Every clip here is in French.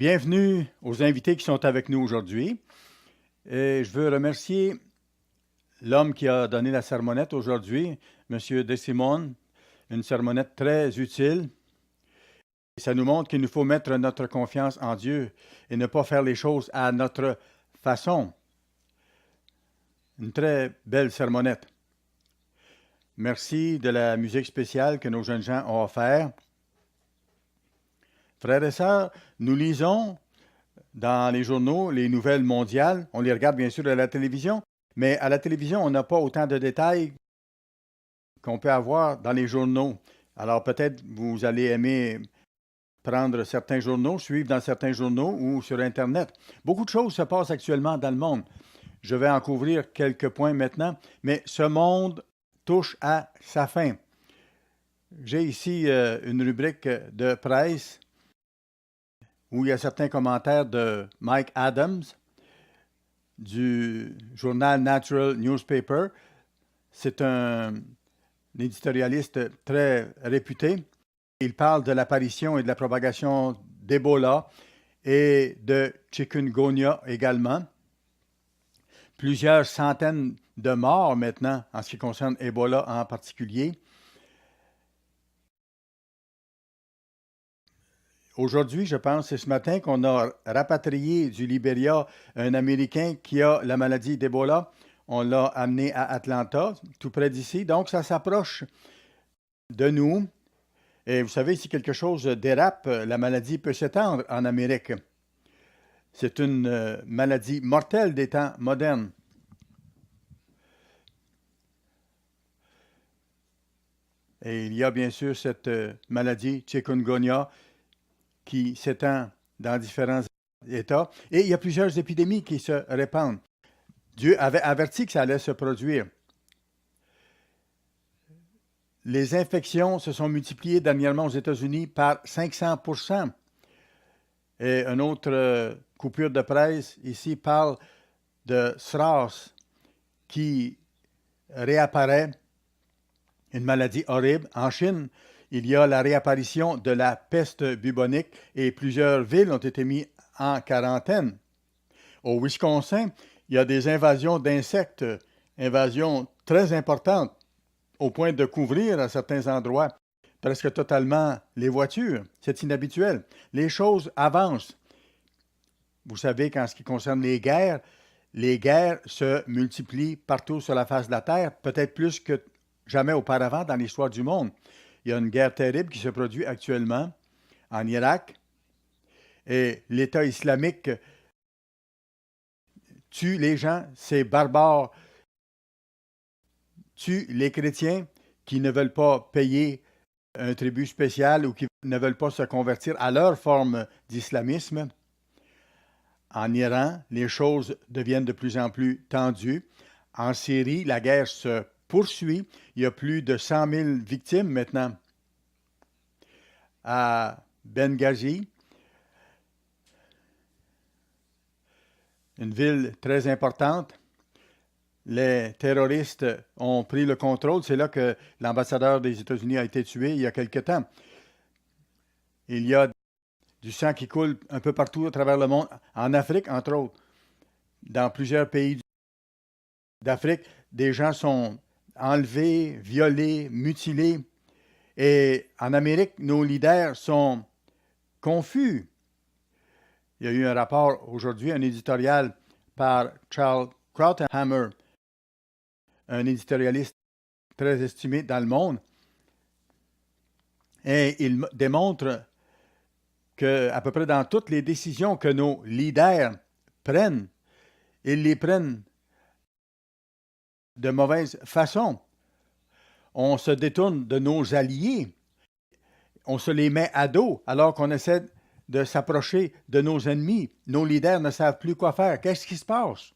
Bienvenue aux invités qui sont avec nous aujourd'hui. Et je veux remercier l'homme qui a donné la sermonnette aujourd'hui, M. De Simone, une sermonnette très utile. Ça nous montre qu'il nous faut mettre notre confiance en Dieu et ne pas faire les choses à notre façon. Une très belle sermonnette. Merci de la musique spéciale que nos jeunes gens ont offert. Frères et sœurs, nous lisons dans les journaux les nouvelles mondiales. On les regarde bien sûr à la télévision, mais à la télévision, on n'a pas autant de détails qu'on peut avoir dans les journaux. Alors peut-être vous allez aimer prendre certains journaux, suivre dans certains journaux ou sur Internet. Beaucoup de choses se passent actuellement dans le monde. Je vais en couvrir quelques points maintenant, mais ce monde touche à sa fin. J'ai ici une rubrique de presse où il y a certains commentaires de Mike Adams du journal Natural Newspaper. C'est un éditorialiste très réputé. Il parle de l'apparition et de la propagation d'Ebola et de chikungunya également. Plusieurs centaines de morts maintenant en ce qui concerne Ebola en particulier. Aujourd'hui, je pense, c'est ce matin qu'on a rapatrié du Libéria un Américain qui a la maladie d'Ebola. On l'a amené à Atlanta, tout près d'ici. Donc, ça s'approche de nous. Et vous savez, si quelque chose dérape, la maladie peut s'étendre en Amérique. C'est une maladie mortelle des temps modernes. Et il y a bien sûr cette maladie chikungunya qui s'étend dans différents États. Et il y a plusieurs épidémies qui se répandent. Dieu avait averti que ça allait se produire. Les infections se sont multipliées dernièrement aux États-Unis par 500%. Et une autre coupure de presse ici parle de SRAS qui réapparaît, une maladie horrible. En Chine, il y a la réapparition de la peste bubonique et plusieurs villes ont été mises en quarantaine. Au Wisconsin, il y a des invasions d'insectes, invasions très importantes, au point de couvrir à certains endroits presque totalement les voitures. C'est inhabituel. Les choses avancent. Vous savez qu'en ce qui concerne les guerres se multiplient partout sur la face de la Terre, peut-être plus que jamais auparavant dans l'histoire du monde. Il y a une guerre terrible qui se produit actuellement en Irak et l'État islamique tue les gens, ces barbares tuent les chrétiens qui ne veulent pas payer un tribut spécial ou qui ne veulent pas se convertir à leur forme d'islamisme. En Iran, les choses deviennent de plus en plus tendues. En Syrie, la guerre se poursuit. Il y a plus de 100 000 victimes maintenant. À Benghazi, une ville très importante, les terroristes ont pris le contrôle. C'est là que l'ambassadeur des États-Unis a été tué il y a quelque temps. Il y a du sang qui coule un peu partout à travers le monde, en Afrique entre autres. Dans plusieurs pays d'Afrique, des gens sont enlevés, violés, mutilés. Et en Amérique, nos leaders sont confus. Il y a eu un rapport aujourd'hui, un éditorial par Charles Krauthammer, un éditorialiste très estimé dans le monde. Et il démontre qu'à peu près dans toutes les décisions que nos leaders prennent, ils les prennent de mauvaise façon. On se détourne de nos alliés. On se les met à dos alors qu'on essaie de s'approcher de nos ennemis. Nos leaders ne savent plus quoi faire. Qu'est-ce qui se passe?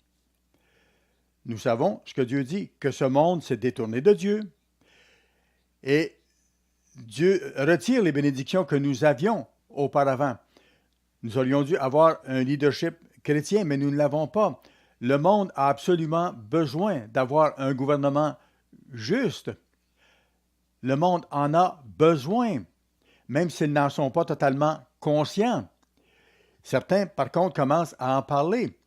Nous savons ce que Dieu dit, que ce monde s'est détourné de Dieu. Et Dieu retire les bénédictions que nous avions auparavant. Nous aurions dû avoir un leadership chrétien, mais nous ne l'avons pas. Le monde a absolument besoin d'avoir un gouvernement juste. Le monde en a besoin, même s'ils n'en sont pas totalement conscients. Certains, par contre, commencent à en parler.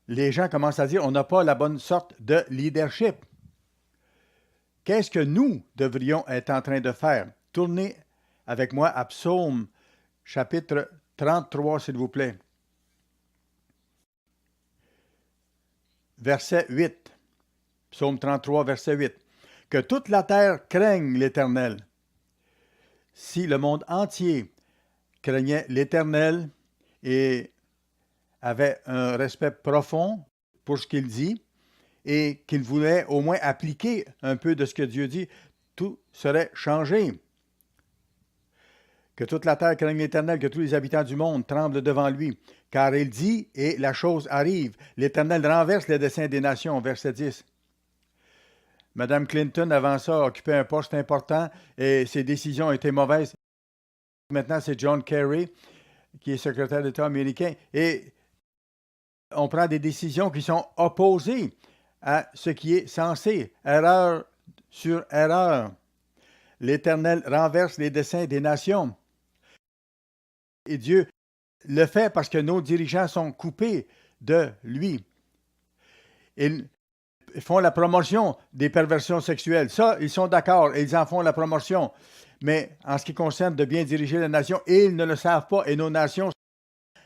Les gens commencent à dire on n'a pas la bonne sorte de leadership. Qu'est-ce que nous devrions être en train de faire? Tournez avec moi à Psaume chapitre 33, s'il vous plaît. Verset 8. Psaume 33, verset 8. Que toute la terre craigne l'Éternel. Si le monde entier craignait l'Éternel et avait un respect profond pour ce qu'il dit et qu'il voulait au moins appliquer un peu de ce que Dieu dit, tout serait changé. Que toute la terre craigne l'Éternel, que tous les habitants du monde tremblent devant lui. Car il dit, et la chose arrive. L'Éternel renverse les desseins des nations, verset 10. Mme Clinton, avant ça, occupait un poste important et ses décisions étaient mauvaises. Maintenant, c'est John Kerry, qui est secrétaire d'État américain. Et on prend des décisions qui sont opposées à ce qui est censé. Erreur sur erreur. L'Éternel renverse les desseins des nations. Et Dieu le fait parce que nos dirigeants sont coupés de lui. Ils font la promotion des perversions sexuelles. Ça, ils sont d'accord et ils en font la promotion. Mais en ce qui concerne de bien diriger la nation, ils ne le savent pas et nos nations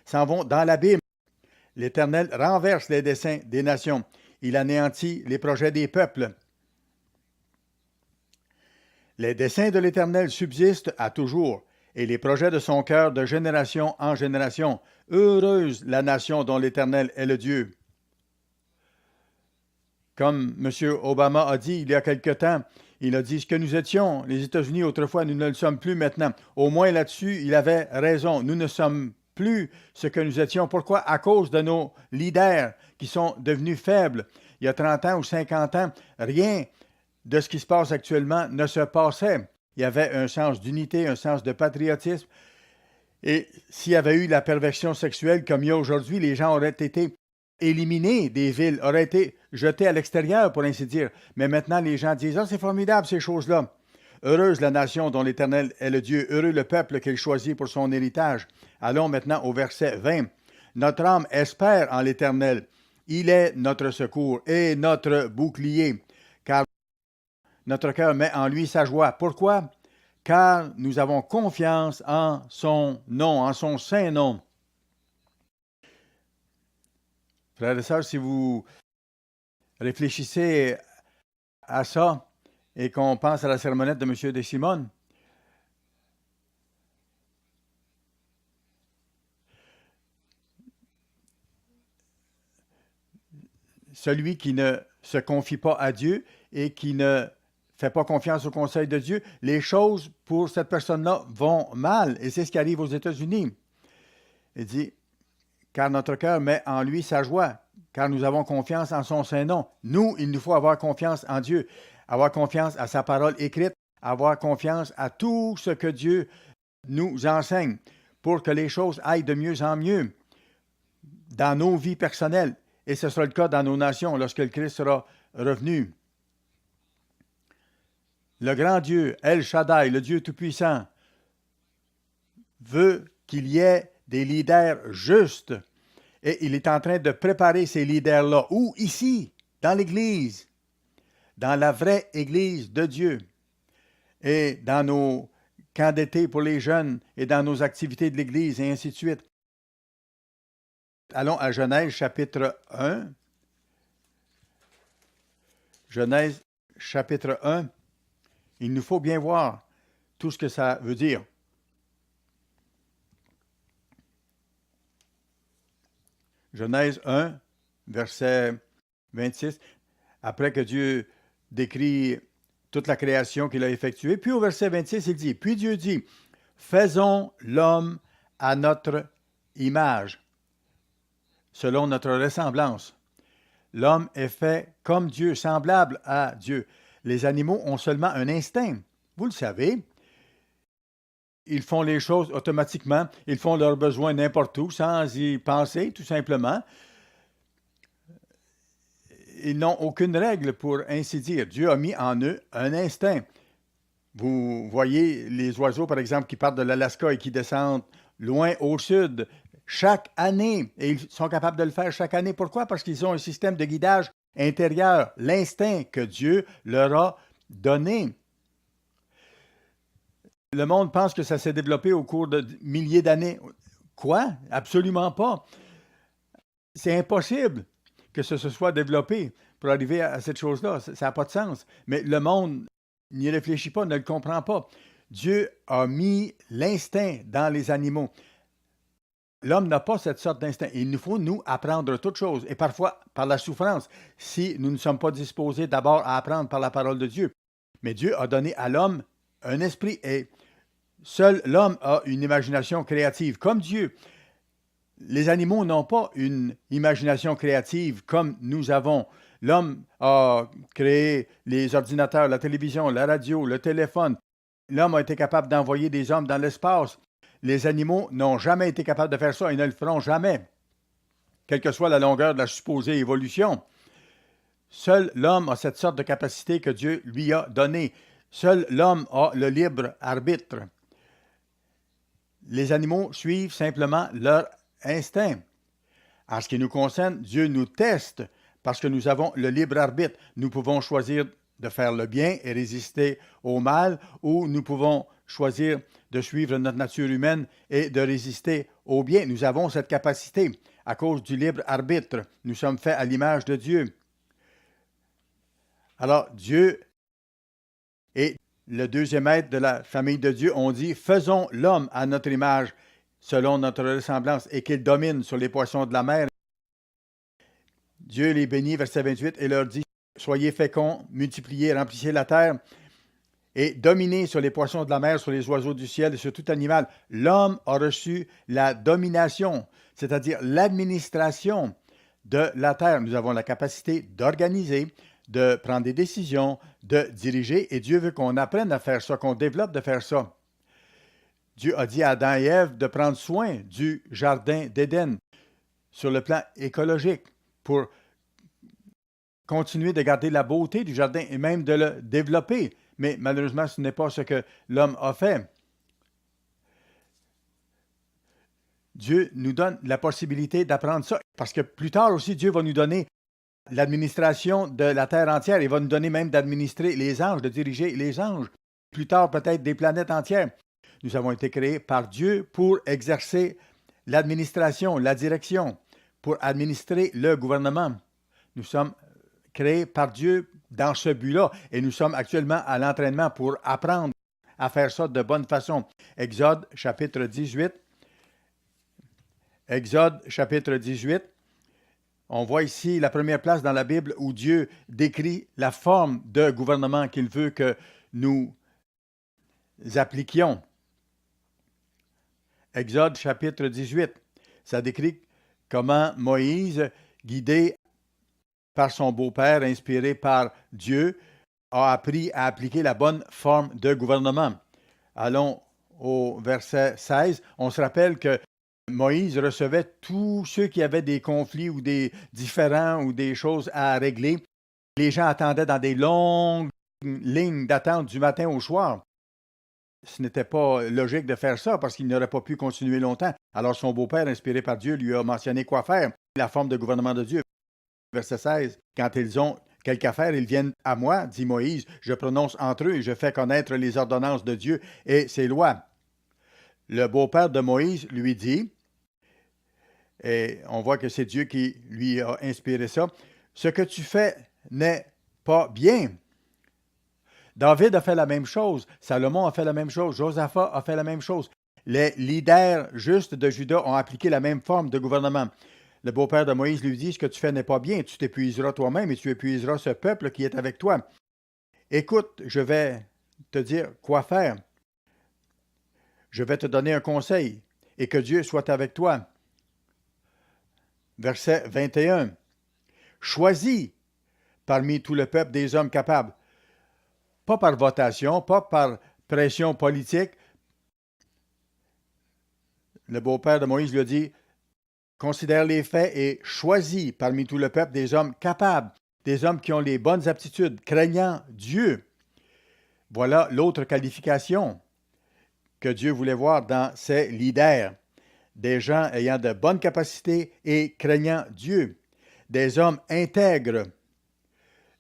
s'en vont dans l'abîme. L'Éternel renverse les desseins des nations. Il anéantit les projets des peuples. Les desseins de l'Éternel subsistent à toujours, et les projets de son cœur de génération en génération. Heureuse la nation dont l'Éternel est le Dieu. Comme M. Obama a dit il y a quelque temps, il a dit ce que nous étions, les États-Unis autrefois, nous ne le sommes plus maintenant. Au moins là-dessus, il avait raison. Nous ne sommes plus ce que nous étions. Pourquoi? À cause de nos leaders qui sont devenus faibles. Il y a 30 ans ou 50 ans, rien de ce qui se passe actuellement ne se passait. Il y avait un sens d'unité, un sens de patriotisme. Et s'il y avait eu la perversion sexuelle comme il y a aujourd'hui, les gens auraient été éliminés des villes, auraient été jetés à l'extérieur, pour ainsi dire. Mais maintenant, les gens disent « Ah, c'est formidable, ces choses-là. » Heureuse la nation dont l'Éternel est le Dieu, heureux le peuple qu'il choisit pour son héritage. Allons maintenant au verset 20. Notre âme espère en l'Éternel. Il est notre secours et notre bouclier, car notre cœur met en lui sa joie. Pourquoi? Car nous avons confiance en son nom, en son saint nom. Frères et sœurs, si vous réfléchissez à ça et qu'on pense à la sermonnette de M. DeSimone, celui qui ne se confie pas à Dieu et qui ne fait pas confiance au conseil de Dieu, les choses pour cette personne-là vont mal. Et c'est ce qui arrive aux États-Unis. Il dit, car notre cœur met en lui sa joie, car nous avons confiance en son saint nom. Nous, il nous faut avoir confiance en Dieu, avoir confiance à sa parole écrite, avoir confiance à tout ce que Dieu nous enseigne pour que les choses aillent de mieux en mieux dans nos vies personnelles. Et ce sera le cas dans nos nations lorsque le Christ sera revenu. Le grand Dieu, El Shaddai, le Dieu Tout-Puissant, veut qu'il y ait des leaders justes. Et il est en train de préparer ces leaders-là. Où? Ici, dans l'Église, dans la vraie Église de Dieu. Et dans nos camps d'été pour les jeunes et dans nos activités de l'Église et ainsi de suite. Allons à Genèse chapitre 1. Genèse chapitre 1. Il nous faut bien voir tout ce que ça veut dire. Genèse 1, verset 26, après que Dieu décrit toute la création qu'il a effectuée. Puis au verset 26, il dit, « Puis Dieu dit, faisons l'homme à notre image, selon notre ressemblance. L'homme est fait comme Dieu, semblable à Dieu. Les animaux ont seulement un instinct. Vous le savez. Ils font les choses automatiquement. Ils font leurs besoins n'importe où, sans y penser, tout simplement. Ils n'ont aucune règle, pour ainsi dire. Dieu a mis en eux un instinct. Vous voyez les oiseaux, par exemple, qui partent de l'Alaska et qui descendent loin au sud, chaque année. Et ils sont capables de le faire chaque année. Pourquoi? Parce qu'ils ont un système de guidage intérieur, l'instinct que Dieu leur a donné. Le monde pense que ça s'est développé au cours de milliers d'années. Quoi? Absolument pas. C'est impossible que ce se soit développé pour arriver à cette chose-là. Ça n'a pas de sens. Mais le monde n'y réfléchit pas, ne le comprend pas. Dieu a mis l'instinct dans les animaux. L'homme n'a pas cette sorte d'instinct. Il nous faut, nous, apprendre toutes choses, et parfois par la souffrance, si nous ne sommes pas disposés d'abord à apprendre par la parole de Dieu. Mais Dieu a donné à l'homme un esprit, et seul l'homme a une imagination créative, comme Dieu. Les animaux n'ont pas une imagination créative comme nous avons. L'homme a créé les ordinateurs, la télévision, la radio, le téléphone. L'homme a été capable d'envoyer des hommes dans l'espace. Les animaux n'ont jamais été capables de faire ça et ne le feront jamais, quelle que soit la longueur de la supposée évolution. Seul l'homme a cette sorte de capacité que Dieu lui a donnée. Seul l'homme a le libre arbitre. Les animaux suivent simplement leur instinct. En ce qui nous concerne, Dieu nous teste parce que nous avons le libre arbitre. Nous pouvons choisir de faire le bien et résister au mal, ou nous pouvons choisir de suivre notre nature humaine et de résister au bien. Nous avons cette capacité à cause du libre arbitre. Nous sommes faits à l'image de Dieu. Alors, Dieu et le deuxième être de la famille de Dieu ont dit « Faisons l'homme à notre image, selon notre ressemblance, et qu'il domine sur les poissons de la mer. » Dieu les bénit, verset 28, et leur dit « Soyez féconds, multipliez, remplissez la terre, et dominez sur les poissons de la mer, sur les oiseaux du ciel et sur tout animal. » L'homme a reçu la domination, c'est-à-dire l'administration de la terre. Nous avons la capacité d'organiser, de prendre des décisions, de diriger, et Dieu veut qu'on apprenne à faire ça, qu'on développe de faire ça. Dieu a dit à Adam et Ève de prendre soin du jardin d'Éden sur le plan écologique pour continuer de garder la beauté du jardin et même de le développer. Mais malheureusement, ce n'est pas ce que l'homme a fait. Dieu nous donne la possibilité d'apprendre ça parce que plus tard aussi, Dieu va nous donner l'administration de la terre entière. Il va nous donner même d'administrer les anges, de diriger les anges. Plus tard, peut-être des planètes entières. Nous avons été créés par Dieu pour exercer l'administration, la direction, pour administrer le gouvernement. Nous sommes créés par Dieu dans ce but-là et nous sommes actuellement à l'entraînement pour apprendre à faire ça de bonne façon. Exode chapitre 18. Exode chapitre 18. On voit ici la première place dans la Bible où Dieu décrit la forme de gouvernement qu'il veut que nous appliquions. Exode chapitre 18, ça décrit comment Moïse, guidé par son beau-père, inspiré par Dieu, a appris à appliquer la bonne forme de gouvernement. Allons au verset 16. On se rappelle que Moïse recevait tous ceux qui avaient des conflits ou des différends ou des choses à régler. Les gens attendaient dans des longues lignes d'attente du matin au soir. Ce n'était pas logique de faire ça parce qu'il n'aurait pas pu continuer longtemps. Alors son beau-père, inspiré par Dieu, lui a mentionné quoi faire. La forme de gouvernement de Dieu. Verset 16. Quand ils ont quelque affaire, ils viennent à moi, dit Moïse. Je prononce entre eux et je fais connaître les ordonnances de Dieu et ses lois. Le beau-père de Moïse lui dit, et on voit que c'est Dieu qui lui a inspiré ça, « Ce que tu fais n'est pas bien. » David a fait la même chose, Salomon a fait la même chose, Josaphat a fait la même chose. Les leaders justes de Juda ont appliqué la même forme de gouvernement. Le beau-père de Moïse lui dit, « Ce que tu fais n'est pas bien, tu t'épuiseras toi-même et tu épuiseras ce peuple qui est avec toi. Écoute, je vais te dire quoi faire. Je vais te donner un conseil et que Dieu soit avec toi. » Verset 21. « Choisis parmi tout le peuple des hommes capables. » Pas par votation, pas par pression politique. Le beau-père de Moïse lui a dit, « Considère les faits et choisis parmi tout le peuple des hommes capables, des hommes qui ont les bonnes aptitudes, craignant Dieu. » Voilà l'autre qualification que Dieu voulait voir dans ses leaders. des gens ayant de bonnes capacités et craignant Dieu, des hommes intègres,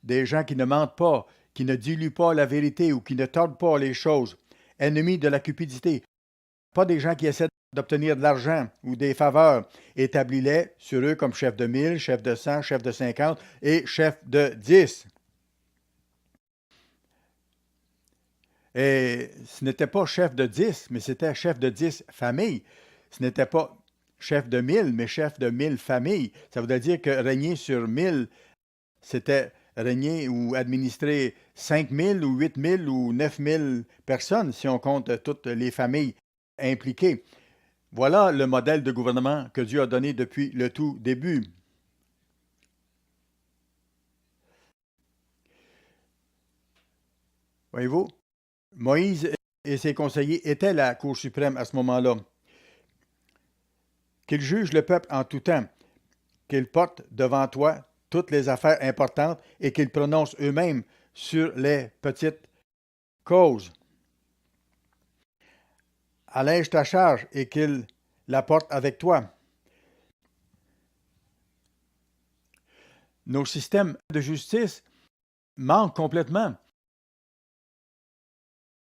des gens qui ne mentent pas, qui ne diluent pas la vérité ou qui ne tordent pas les choses, ennemis de la cupidité, pas des gens qui essaient d'obtenir de l'argent ou des faveurs. Établis-les sur eux comme chef de 1000, chef de 100, chef de 50 et chef de 10. Et ce n'était pas chef de 10, mais c'était chef de 10 familles. Ce n'était pas chef de 1000, mais chef de 1000 familles. Ça voudrait dire que régner sur 1000, c'était régner ou administrer 5000 ou 8000 ou 9000 personnes, si on compte toutes les familles impliquées. Voilà le modèle de gouvernement que Dieu a donné depuis le tout début. Voyez-vous, Moïse et ses conseillers étaient la Cour suprême à ce moment-là. Qu'ils jugent le peuple en tout temps, qu'ils portent devant toi toutes les affaires importantes et qu'ils prononcent eux-mêmes sur les petites causes. Allège ta charge et qu'ils la portent avec toi. Nos systèmes de justice manquent complètement.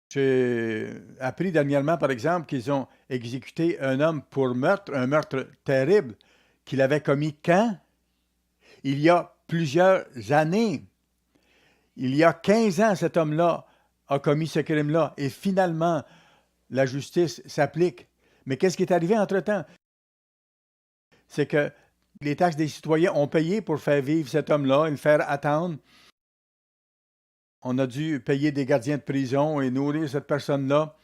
J'ai appris dernièrement, par exemple, qu'ils ont exécuté un homme pour meurtre, un meurtre terrible, qu'il avait commis quand? Il y a plusieurs années. Il y a 15 ans, cet homme-là a commis ce crime-là et finalement, la justice s'applique. Mais qu'est-ce qui est arrivé entre-temps? C'est que les taxes des citoyens ont payé pour faire vivre cet homme-là et le faire attendre. On a dû payer des gardiens de prison et nourrir cette personne-là.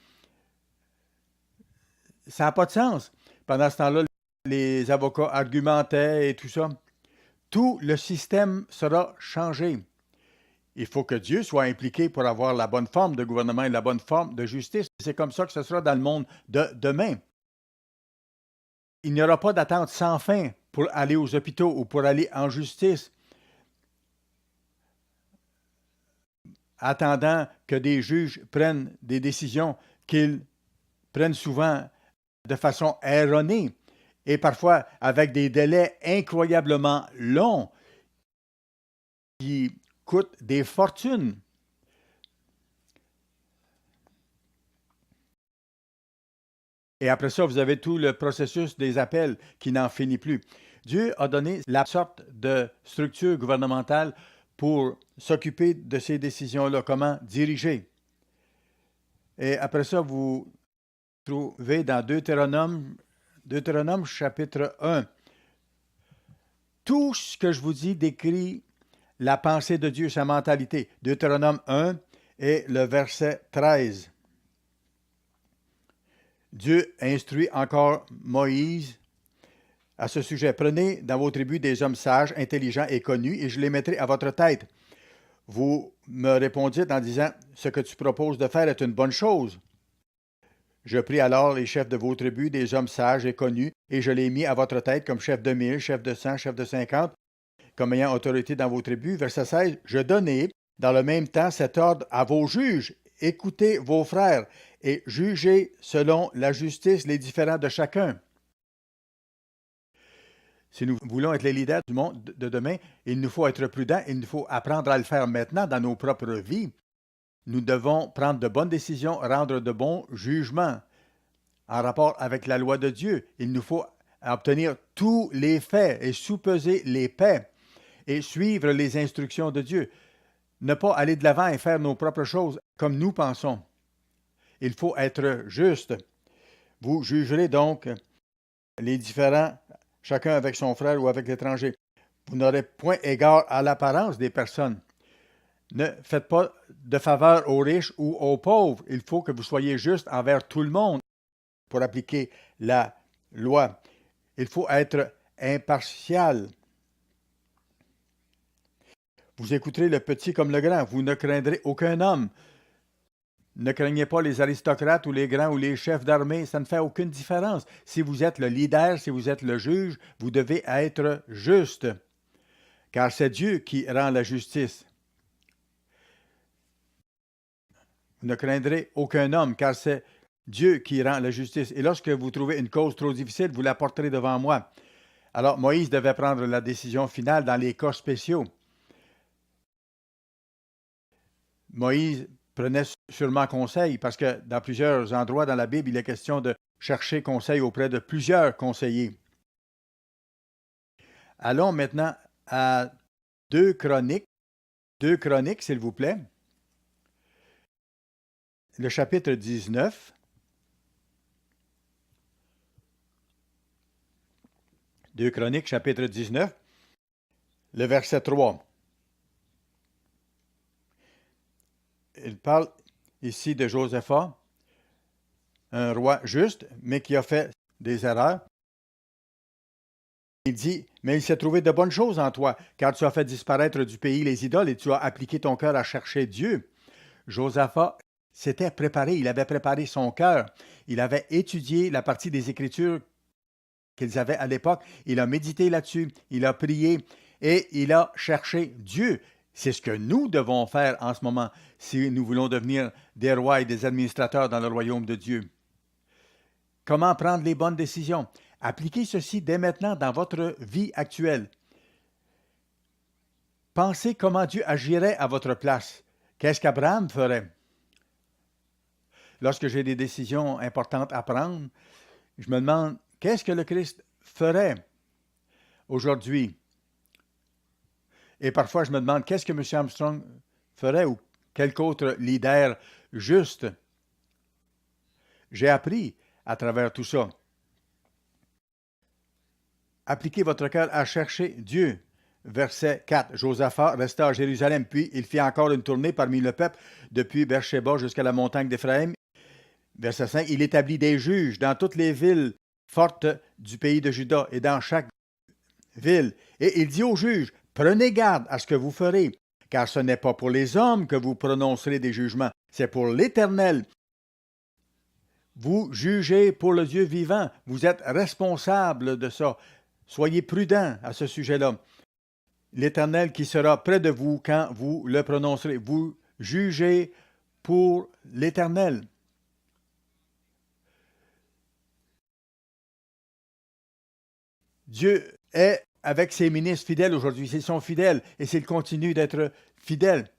Ça n'a pas de sens. Pendant ce temps-là, les avocats argumentaient et tout ça. Tout le système sera changé. Il faut que Dieu soit impliqué pour avoir la bonne forme de gouvernement et la bonne forme de justice. C'est comme ça que ce sera dans le monde de demain. Il n'y aura pas d'attente sans fin pour aller aux hôpitaux ou pour aller en justice, attendant que des juges prennent des décisions qu'ils prennent souvent de façon erronée et parfois avec des délais incroyablement longs qui coûtent des fortunes. Et après ça, vous avez tout le processus des appels qui n'en finit plus. Dieu a donné la sorte de structure gouvernementale pour s'occuper de ces décisions-là, comment diriger. Et après ça, vous trouvez dans Deutéronome chapitre 1. Tout ce que je vous dis décrit la pensée de Dieu, sa mentalité. Deutéronome 1 et le verset 13. Dieu instruit encore Moïse à ce sujet. Prenez dans vos tribus des hommes sages, intelligents et connus, et je les mettrai à votre tête. Vous me répondîtes en disant, ce que tu proposes de faire est une bonne chose. Je pris alors les chefs de vos tribus, des hommes sages et connus, et je les mis à votre tête comme chef de 1000, chef de 100, chef de 50, comme ayant autorité dans vos tribus. Verset 16, je donnai dans le même temps cet ordre à vos juges. Écoutez vos frères et jugez selon la justice les différends de chacun. Si nous voulons être les leaders du monde de demain, il nous faut être prudents, il nous faut apprendre à le faire maintenant dans nos propres vies. Nous devons prendre de bonnes décisions, rendre de bons jugements en rapport avec la loi de Dieu. Il nous faut obtenir tous les faits et soupeser les faits et suivre les instructions de Dieu. Ne pas aller de l'avant et faire nos propres choses comme nous pensons. Il faut être juste. Vous jugerez donc les différents, chacun avec son frère ou avec l'étranger. Vous n'aurez point égard à l'apparence des personnes. Ne faites pas de faveur aux riches ou aux pauvres. Il faut que vous soyez juste envers tout le monde pour appliquer la loi. Il faut être impartial. Vous écouterez le petit comme le grand. Vous ne craindrez aucun homme. Ne craignez pas les aristocrates ou les grands ou les chefs d'armée. Ça ne fait aucune différence. Si vous êtes le leader, si vous êtes le juge, vous devez être juste. Car c'est Dieu qui rend la justice. Vous ne craindrez aucun homme, car c'est Dieu qui rend la justice. Et lorsque vous trouvez une cause trop difficile, vous la porterez devant moi. Alors, Moïse devait prendre la décision finale dans les cas spéciaux. Moïse prenait sûrement conseil parce que dans plusieurs endroits dans la Bible, il est question de chercher conseil auprès de plusieurs conseillers. Allons maintenant à 2 Chroniques. 2 Chroniques, s'il vous plaît. Le chapitre 19. 2 Chroniques, chapitre 19, le verset 3. Il parle ici de Josaphat, un roi juste, mais qui a fait des erreurs. Il dit, mais il s'est trouvé de bonnes choses en toi, car tu as fait disparaître du pays les idoles et tu as appliqué ton cœur à chercher Dieu. Josaphat s'était préparé, il avait préparé son cœur. Il avait étudié la partie des Écritures qu'ils avaient à l'époque. Il a médité là-dessus, il a prié et il a cherché Dieu. C'est ce que nous devons faire en ce moment si nous voulons devenir des rois et des administrateurs dans le royaume de Dieu. Comment prendre les bonnes décisions? Appliquez ceci dès maintenant dans votre vie actuelle. Pensez comment Dieu agirait à votre place. Qu'est-ce qu'Abraham ferait? Lorsque j'ai des décisions importantes à prendre, je me demande, qu'est-ce que le Christ ferait aujourd'hui? Et parfois, je me demande, qu'est-ce que M. Armstrong ferait ou quelque autre leader juste? J'ai appris à travers tout ça. Appliquez votre cœur à chercher Dieu. Verset 4. Josaphat resta à Jérusalem, puis il fit encore une tournée parmi le peuple, depuis Beersheba jusqu'à la montagne d'Éphraïm. Verset 5. Il établit des juges dans toutes les villes fortes du pays de Juda et dans chaque ville. Et il dit aux juges, prenez garde à ce que vous ferez, car ce n'est pas pour les hommes que vous prononcerez des jugements, c'est pour l'Éternel. Vous jugez pour le Dieu vivant, vous êtes responsable de ça. Soyez prudents à ce sujet-là. L'Éternel qui sera près de vous quand vous le prononcerez. Vous jugez pour l'Éternel. Dieu est avec ses ministres fidèles aujourd'hui. S'ils sont fidèles et s'ils continuent d'être fidèles.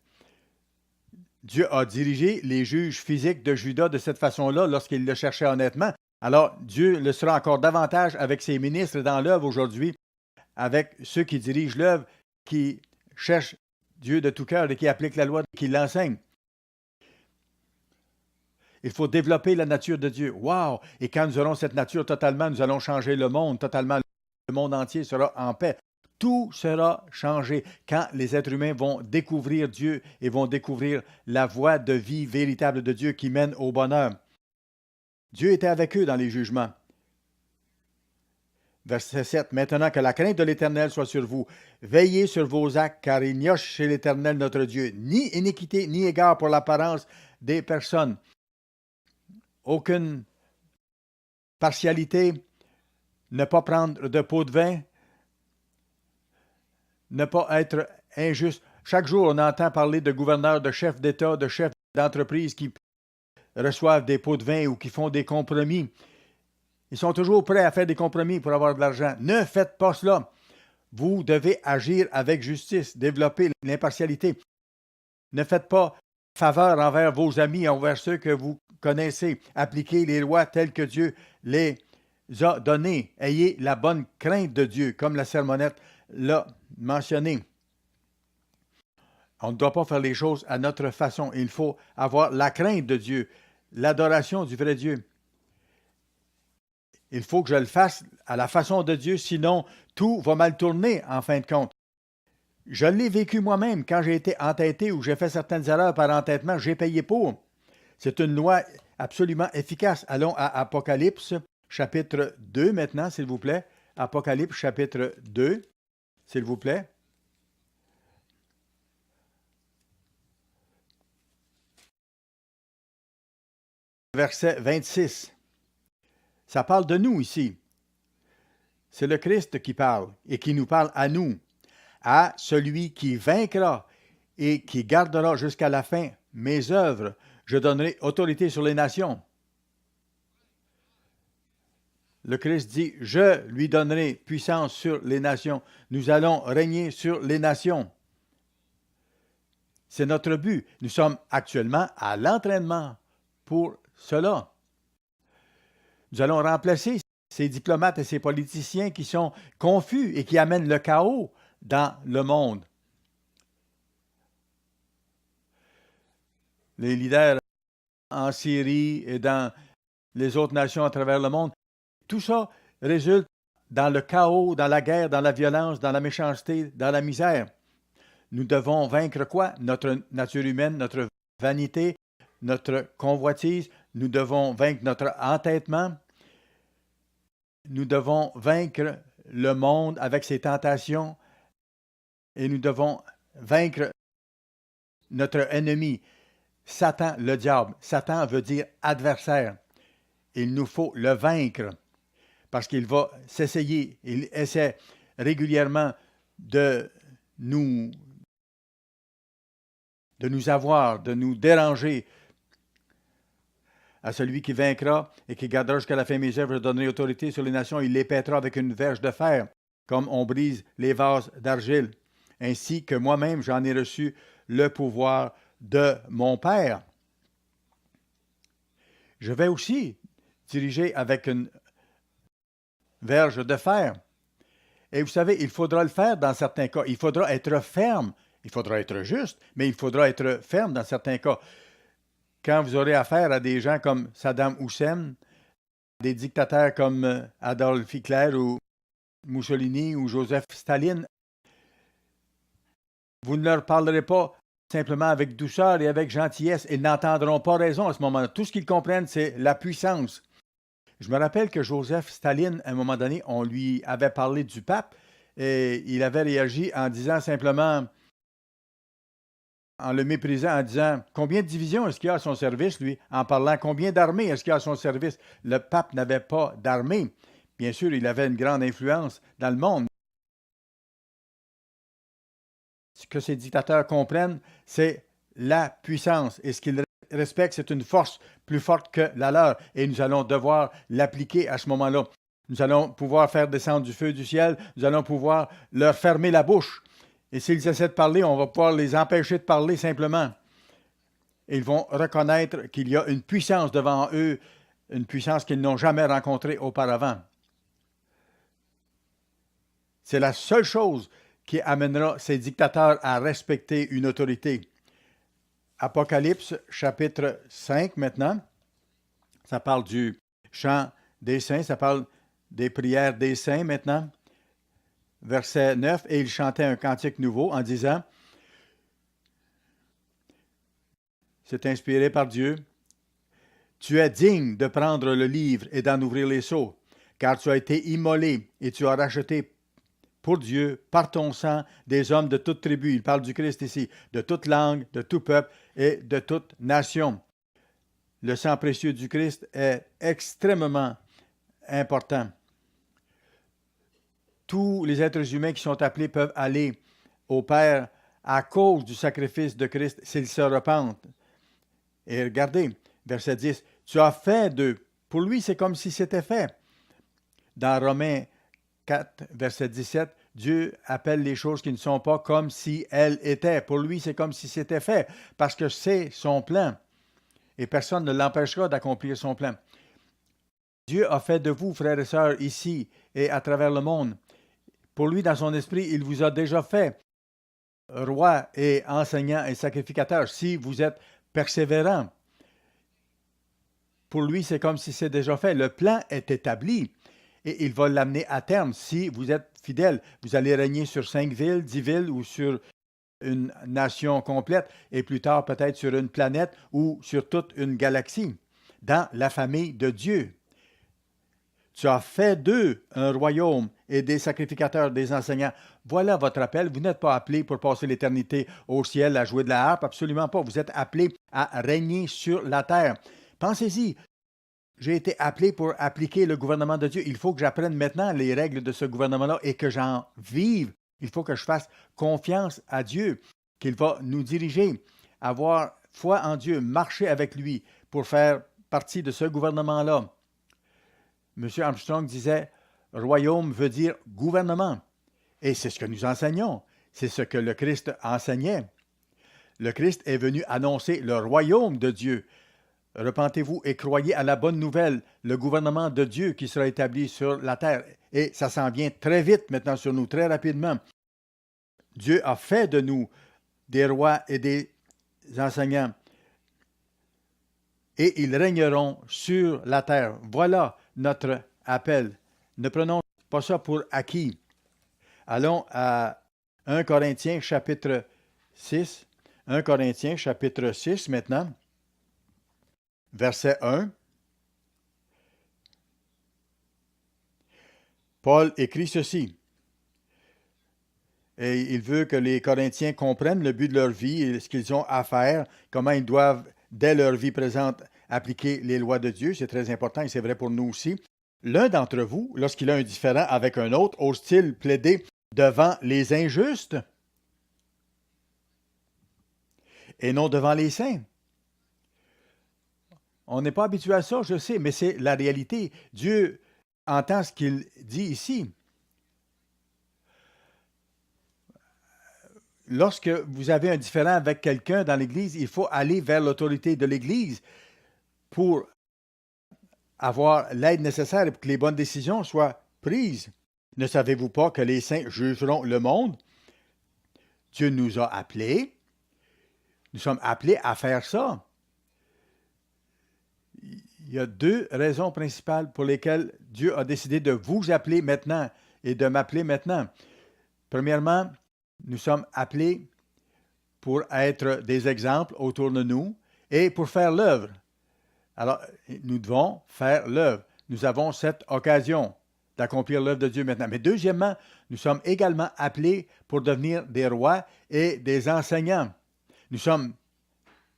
Dieu a dirigé les juges physiques de Juda de cette façon-là lorsqu'il le cherchait honnêtement. Alors, Dieu le sera encore davantage avec ses ministres dans l'œuvre aujourd'hui, avec ceux qui dirigent l'œuvre, qui cherchent Dieu de tout cœur et qui appliquent la loi, qui l'enseignent. Il faut développer la nature de Dieu. Wow! Et quand nous aurons cette nature totalement, nous allons changer le monde totalement. Le monde entier sera en paix. Tout sera changé quand les êtres humains vont découvrir Dieu et vont découvrir la voie de vie véritable de Dieu qui mène au bonheur. Dieu était avec eux dans les jugements. Verset 7. Maintenant que la crainte de l'Éternel soit sur vous, veillez sur vos actes, car il n'y a chez l'Éternel notre Dieu ni iniquité, ni égard pour l'apparence des personnes. Aucune partialité, ne pas prendre de pot de vin, ne pas être injuste. Chaque jour, on entend parler de gouverneurs, de chefs d'État, de chefs d'entreprise qui reçoivent des pots de vin ou qui font des compromis. Ils sont toujours prêts à faire des compromis pour avoir de l'argent. Ne faites pas cela. Vous devez agir avec justice, développer l'impartialité. Ne faites pas faveur envers vos amis, envers ceux que vous connaissez. Appliquez les lois telles que Dieu les a données. Ayez la bonne crainte de Dieu, comme la sermonnette l'a mentionné. On ne doit pas faire les choses à notre façon. Il faut avoir la crainte de Dieu, l'adoration du vrai Dieu. Il faut que je le fasse à la façon de Dieu, sinon tout va mal tourner en fin de compte. Je l'ai vécu moi-même quand j'ai été entêté ou j'ai fait certaines erreurs par entêtement, j'ai payé pour. C'est une loi absolument efficace. Allons à Apocalypse, chapitre 2 maintenant, s'il vous plaît. Apocalypse, chapitre 2, s'il vous plaît. Verset 26. Ça parle de nous ici. C'est le Christ qui parle et qui nous parle à nous, à celui qui vaincra et qui gardera jusqu'à la fin mes œuvres. Je donnerai autorité sur les nations. le Christ dit, « Je lui donnerai puissance sur les nations. » Nous allons régner sur les nations. C'est notre but. Nous sommes actuellement à l'entraînement pour cela. Nous allons remplacer ces diplomates et ces politiciens qui sont confus et qui amènent le chaos dans le monde. Les leaders en Syrie et dans les autres nations à travers le monde, tout ça résulte dans le chaos, dans la guerre, dans la violence, dans la méchanceté, dans la misère. Nous devons vaincre quoi? Notre nature humaine, notre vanité, notre convoitise. Nous devons vaincre notre entêtement. Nous devons vaincre le monde avec ses tentations. Et nous devons vaincre notre ennemi, Satan, le diable. Satan veut dire adversaire. Il nous faut le vaincre parce qu'il va s'essayer. Il essaie régulièrement de nous avoir, de nous déranger. À celui qui vaincra et qui gardera jusqu'à la fin mes œuvres, je donnerai autorité sur les nations, il les pètera avec une verge de fer, comme on brise les vases d'argile. Ainsi que moi-même, j'en ai reçu le pouvoir de mon Père. Je vais aussi diriger avec une verge de fer. Et vous savez, il faudra le faire dans certains cas. Il faudra être ferme. Il faudra être juste, mais il faudra être ferme dans certains cas. Quand vous aurez affaire à des gens comme Saddam Hussein, des dictateurs comme Adolf Hitler ou Mussolini ou Joseph Staline, vous ne leur parlerez pas simplement avec douceur et avec gentillesse. Ils n'entendront pas raison à ce moment-là. Tout ce qu'ils comprennent, c'est la puissance. Je me rappelle que Joseph Staline, à un moment donné, on lui avait parlé du pape et il avait réagi en disant simplement, en le méprisant, en disant combien de divisions est-ce qu'il y a à son service, lui, en parlant combien d'armées est-ce qu'il y a à son service. Le pape n'avait pas d'armée. Bien sûr, il avait une grande influence dans le monde. Ce que ces dictateurs comprennent, c'est la puissance. Et ce qu'ils respectent, c'est une force plus forte que la leur. Et nous allons devoir l'appliquer à ce moment-là. Nous allons pouvoir faire descendre du feu du ciel. Nous allons pouvoir leur fermer la bouche. Et s'ils essaient de parler, on va pouvoir les empêcher de parler simplement. Et ils vont reconnaître qu'il y a une puissance devant eux, une puissance qu'ils n'ont jamais rencontrée auparavant. C'est la seule chose qui amènera ces dictateurs à respecter une autorité. Apocalypse, chapitre 5 maintenant. Ça parle du chant des saints, ça parle des prières des saints maintenant. Verset 9, « Et il chantait un cantique nouveau en disant, c'est inspiré par Dieu, « Tu es digne de prendre le livre et d'en ouvrir les sceaux, car tu as été immolé et tu as racheté pour Dieu, par ton sang, des hommes de toute tribu. » Il parle du Christ ici, de toute langue, de tout peuple et de toute nation. Le sang précieux du Christ est extrêmement important. Tous les êtres humains qui sont appelés peuvent aller au Père à cause du sacrifice de Christ s'ils se repentent. Et regardez, verset 10, « Tu as fait d'eux. » Pour lui, c'est comme si c'était fait. Dans Romains 4, verset 17, Dieu appelle les choses qui ne sont pas comme si elles étaient. Pour lui, c'est comme si c'était fait, parce que c'est son plan. Et personne ne l'empêchera d'accomplir son plan. Dieu a fait de vous, frères et sœurs, ici et à travers le monde. Pour lui, dans son esprit, il vous a déjà fait roi et enseignant et sacrificateur, si vous êtes persévérant. Pour lui, c'est comme si c'est déjà fait. Le plan est établi et il va l'amener à terme. Si vous êtes fidèle, vous allez régner sur 5 villes, 10 villes ou sur une nation complète et plus tard peut-être sur une planète ou sur toute une galaxie, dans la famille de Dieu. Tu as fait d'eux un royaume et des sacrificateurs, des enseignants. Voilà votre appel. Vous n'êtes pas appelé pour passer l'éternité au ciel à jouer de la harpe, absolument pas. Vous êtes appelé à régner sur la terre. Pensez-y, j'ai été appelé pour appliquer le gouvernement de Dieu. Il faut que j'apprenne maintenant les règles de ce gouvernement-là et que j'en vive. Il faut que je fasse confiance à Dieu, qu'il va nous diriger, avoir foi en Dieu, marcher avec lui pour faire partie de ce gouvernement-là. M. Armstrong disait, royaume veut dire gouvernement. Et c'est ce que nous enseignons. C'est ce que le Christ enseignait. Le Christ est venu annoncer le royaume de Dieu. Repentez-vous et croyez à la bonne nouvelle, le gouvernement de Dieu qui sera établi sur la terre. Et ça s'en vient très vite maintenant sur nous, très rapidement. Dieu a fait de nous des rois et des enseignants. Et ils régneront sur la terre. Voilà notre appel. Ne prenons pas ça pour acquis. Allons à 1 Corinthiens chapitre 6. 1 Corinthiens chapitre 6 maintenant. Verset 1. Paul écrit ceci. Et il veut que les Corinthiens comprennent le but de leur vie et ce qu'ils ont à faire, comment ils doivent, dès leur vie présente, appliquer les lois de Dieu. C'est très important et c'est vrai pour nous aussi. L'un d'entre vous, lorsqu'il a un différend avec un autre, ose-t-il plaider devant les injustes et non devant les saints? On n'est pas habitué à ça, je sais, mais c'est la réalité. Dieu entend ce qu'il dit ici. Lorsque vous avez un différend avec quelqu'un dans l'Église, il faut aller vers l'autorité de l'Église pour avoir l'aide nécessaire et pour que les bonnes décisions soient prises. Ne savez-vous pas que les saints jugeront le monde? Dieu nous a appelés. Nous sommes appelés à faire ça. Il y a deux raisons principales pour lesquelles Dieu a décidé de vous appeler maintenant et de m'appeler maintenant. Premièrement, nous sommes appelés pour être des exemples autour de nous et pour faire l'œuvre. Alors, nous devons faire l'œuvre. Nous avons cette occasion d'accomplir l'œuvre de Dieu maintenant. Mais deuxièmement, nous sommes également appelés pour devenir des rois et des enseignants. Nous sommes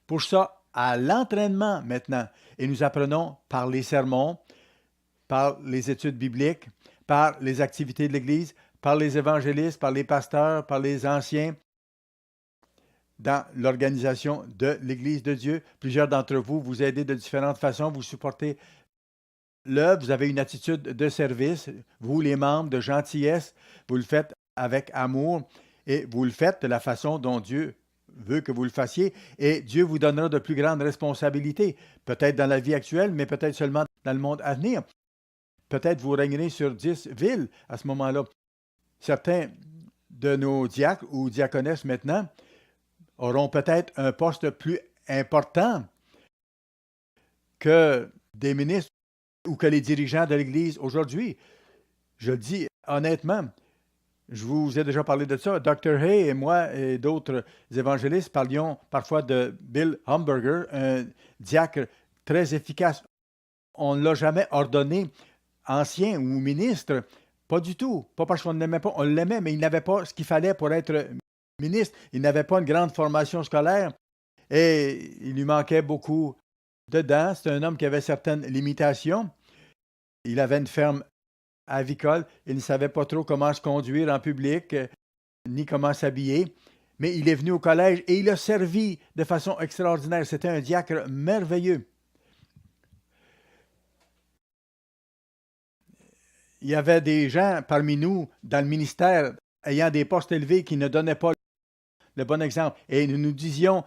pour ça à l'entraînement maintenant. Et nous apprenons par les sermons, par les études bibliques, par les activités de l'Église, par les évangélistes, par les pasteurs, par les anciens, dans l'organisation de l'Église de Dieu. Plusieurs d'entre vous, vous aidez de différentes façons, vous supportez l'œuvre, vous avez une attitude de service, vous les membres, de gentillesse, vous le faites avec amour et vous le faites de la façon dont Dieu veut que vous le fassiez et Dieu vous donnera de plus grandes responsabilités, peut-être dans la vie actuelle, mais peut-être seulement dans le monde à venir. Peut-être vous régnerez sur 10 villes à ce moment-là. Certains de nos diacres ou diaconesses maintenant auront peut-être un poste plus important que des ministres ou que les dirigeants de l'Église aujourd'hui. Je le dis honnêtement. Je vous ai déjà parlé de ça. Dr. Hay et moi et d'autres évangélistes parlions parfois de Bill Hamburger, un diacre très efficace. On ne l'a jamais ordonné ancien ou ministre. Pas du tout. Pas parce qu'on ne l'aimait pas. On l'aimait, mais il n'avait pas ce qu'il fallait pour être ministre. Il n'avait pas une grande formation scolaire et il lui manquait beaucoup dedans. C'est un homme qui avait certaines limitations. Il avait une ferme avicole. Il ne savait pas trop comment se conduire en public, ni comment s'habiller. Mais il est venu au collège et il a servi de façon extraordinaire. C'était un diacre merveilleux. Il y avait des gens parmi nous dans le ministère ayant des postes élevés qui ne donnaient pas le bon exemple. Et nous nous disions,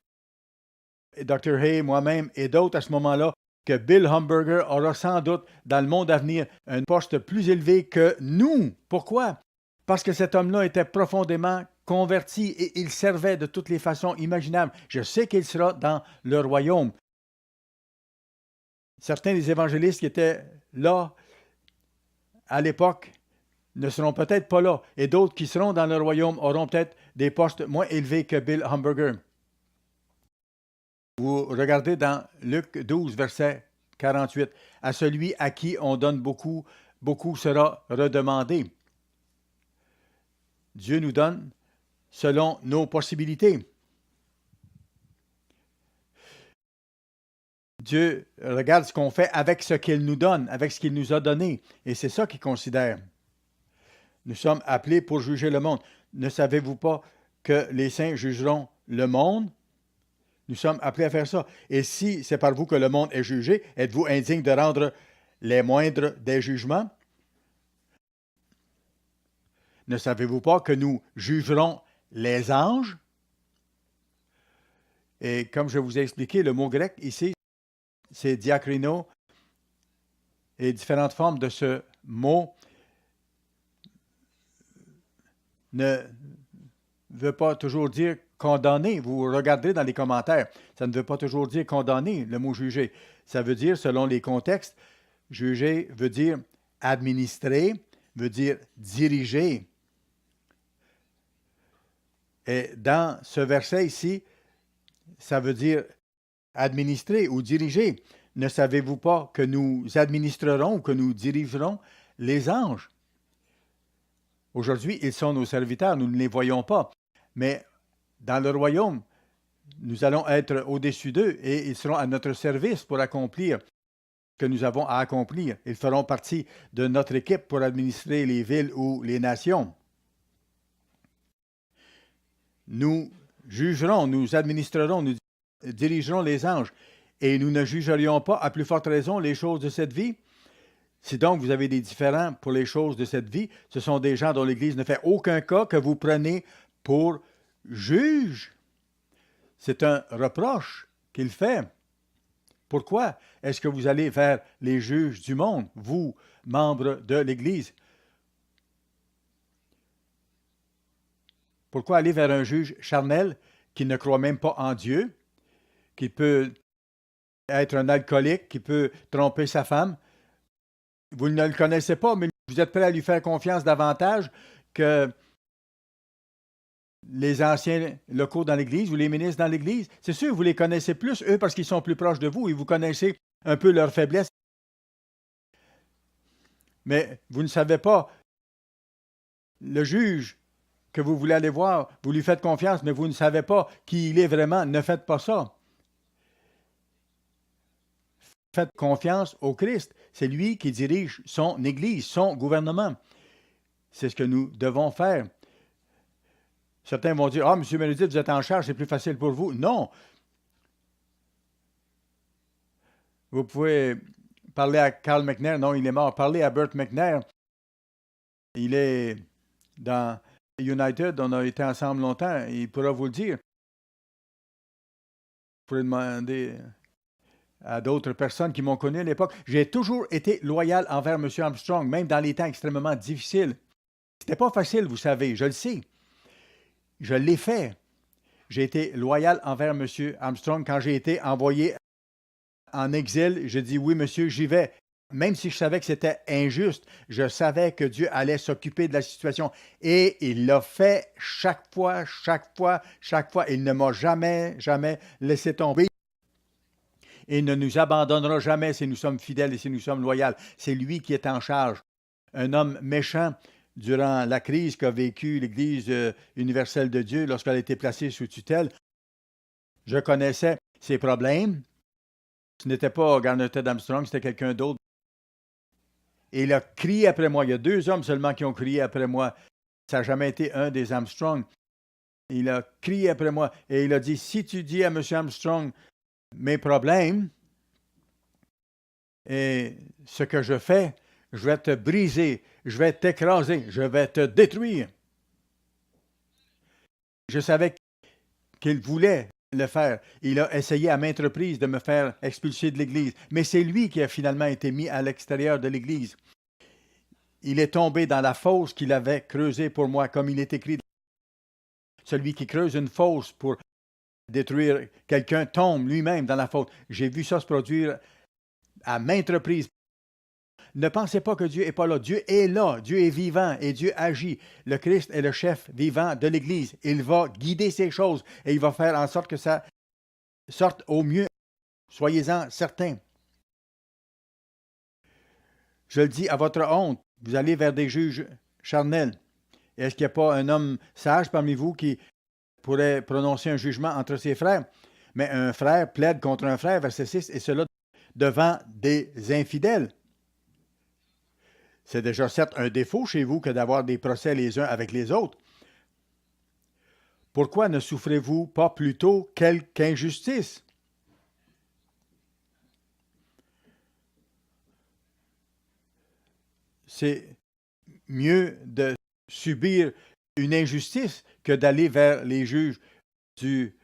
Dr. Hay, moi-même et d'autres à ce moment-là, que Bill Hamburger aura sans doute dans le monde à venir un poste plus élevé que nous. Pourquoi? Parce que cet homme-là était profondément converti et il servait de toutes les façons imaginables. Je sais qu'il sera dans le royaume. Certains des évangélistes qui étaient là à l'époque ne seront peut-être pas là et d'autres qui seront dans le royaume auront peut-être des postes moins élevés que Bill Hamburger. Vous regardez dans Luc 12, verset 48. « À celui à qui on donne beaucoup, beaucoup sera redemandé. » Dieu nous donne selon nos possibilités. Dieu regarde ce qu'on fait avec ce qu'il nous donne, avec ce qu'il nous a donné. Et c'est ça qu'il considère. Nous sommes appelés pour juger le monde. Ne savez-vous pas que les saints jugeront le monde? Nous sommes appelés à faire ça. Et si c'est par vous que le monde est jugé, êtes-vous indigne de rendre les moindres des jugements? Ne savez-vous pas que nous jugerons les anges? Et comme je vous ai expliqué, le mot grec ici, c'est diakrino, et différentes formes de ce mot ne veut pas toujours dire condamner. Vous regarderez dans les commentaires, ça ne veut pas toujours dire condamner, le mot juger. Ça veut dire, selon les contextes, juger veut dire administrer, veut dire diriger. Et dans ce verset ici, ça veut dire administrer ou diriger. Ne savez-vous pas que nous administrerons ou que nous dirigerons les anges? Aujourd'hui, ils sont nos serviteurs, nous ne les voyons pas. Mais dans le royaume, nous allons être au-dessus d'eux et ils seront à notre service pour accomplir ce que nous avons à accomplir. Ils feront partie de notre équipe pour administrer les villes ou les nations. Nous jugerons, nous administrerons, nous dirigerons les anges et nous ne jugerions pas à plus forte raison les choses de cette vie. Si donc vous avez des différends pour les choses de cette vie, ce sont des gens dont l'Église ne fait aucun cas que vous prenez pour juge. C'est un reproche qu'il fait. Pourquoi est-ce que vous allez vers les juges du monde, vous, membres de l'Église? Pourquoi aller vers un juge charnel qui ne croit même pas en Dieu, qui peut être un alcoolique, qui peut tromper sa femme? Vous ne le connaissez pas, mais vous êtes prêt à lui faire confiance davantage que les anciens locaux dans l'Église ou les ministres dans l'Église. C'est sûr, vous les connaissez plus, eux, parce qu'ils sont plus proches de vous et vous connaissez un peu leurs faiblesses. Mais vous ne savez pas, le juge que vous voulez aller voir, vous lui faites confiance, mais vous ne savez pas qui il est vraiment. Ne faites pas ça. Faites confiance au Christ. C'est lui qui dirige son Église, son gouvernement. C'est ce que nous devons faire. Certains vont dire, « Ah, M. Meredith, vous êtes en charge, c'est plus facile pour vous. » Non. Vous pouvez parler à Carl McNair. Non, il est mort. Parlez à Burt McNair. Il est dans United. On a été ensemble longtemps. Il pourra vous le dire. Vous pourrez demander à d'autres personnes qui m'ont connu à l'époque. J'ai toujours été loyal envers M. Armstrong, même dans les temps extrêmement difficiles. C'était pas facile, vous savez, je le sais. Je l'ai fait. J'ai été loyal envers M. Armstrong quand j'ai été envoyé en exil. J'ai dit oui, monsieur, j'y vais. Même si je savais que c'était injuste, je savais que Dieu allait s'occuper de la situation. Et il l'a fait chaque fois, chaque fois, chaque fois. Il ne m'a jamais, jamais laissé tomber. Et il ne nous abandonnera jamais si nous sommes fidèles et si nous sommes loyaux. C'est lui qui est en charge. Un homme méchant durant la crise qu'a vécue l'Église universelle de Dieu lorsqu'elle a été placée sous tutelle. Je connaissais ses problèmes. Ce n'était pas Garner Ted Armstrong, c'était quelqu'un d'autre. Et il a crié après moi. Il y a 2 hommes seulement qui ont crié après moi. Ça n'a jamais été un des Armstrong. Il a crié après moi et il a dit, si tu dis à M. Armstrong mes problèmes et ce que je fais, je vais te briser, je vais t'écraser, je vais te détruire. Je savais qu'il voulait le faire. Il a essayé à maintes reprises de me faire expulser de l'Église, mais c'est lui qui a finalement été mis à l'extérieur de l'Église. Il est tombé dans la fosse qu'il avait creusée pour moi, comme il est écrit. Celui qui creuse une fosse pour détruire quelqu'un tombe lui-même dans la faute. J'ai vu ça se produire à maintes reprises. Ne pensez pas que Dieu n'est pas là. Dieu est là. Dieu est vivant et Dieu agit. Le Christ est le chef vivant de l'Église. Il va guider ces choses et il va faire en sorte que ça sorte au mieux. Soyez-en certains. Je le dis à votre honte, vous allez vers des juges charnels. Est-ce qu'il n'y a pas un homme sage parmi vous qui pourrait prononcer un jugement entre ses frères? Mais un frère plaide contre un frère, verset 6, et cela devant des infidèles. C'est déjà certes un défaut chez vous que d'avoir des procès les uns avec les autres. Pourquoi ne souffrez-vous pas plutôt quelque injustice? c'est mieux de subir une injustice que d'aller vers les juges du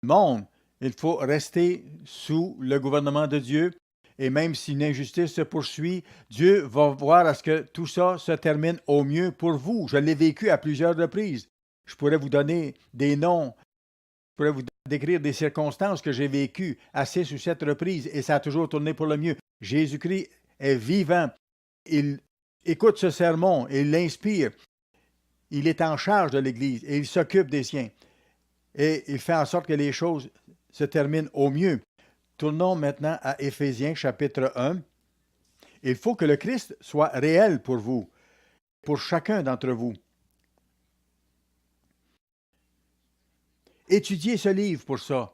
monde. Il faut rester sous le gouvernement de Dieu. Et même si une injustice se poursuit, Dieu va voir à ce que tout ça se termine au mieux pour vous. Je l'ai vécu à plusieurs reprises. Je pourrais vous donner des noms, je pourrais vous décrire des circonstances que j'ai vécues à 6 ou 7 reprises et ça a toujours tourné pour le mieux. Jésus-Christ est vivant. Il écoute ce sermon et il l'inspire. Il est en charge de l'Église et il s'occupe des siens. Et il fait en sorte que les choses se terminent au mieux. Tournons maintenant à Éphésiens chapitre 1. Il faut que le Christ soit réel pour vous, pour chacun d'entre vous. Étudiez ce livre pour ça.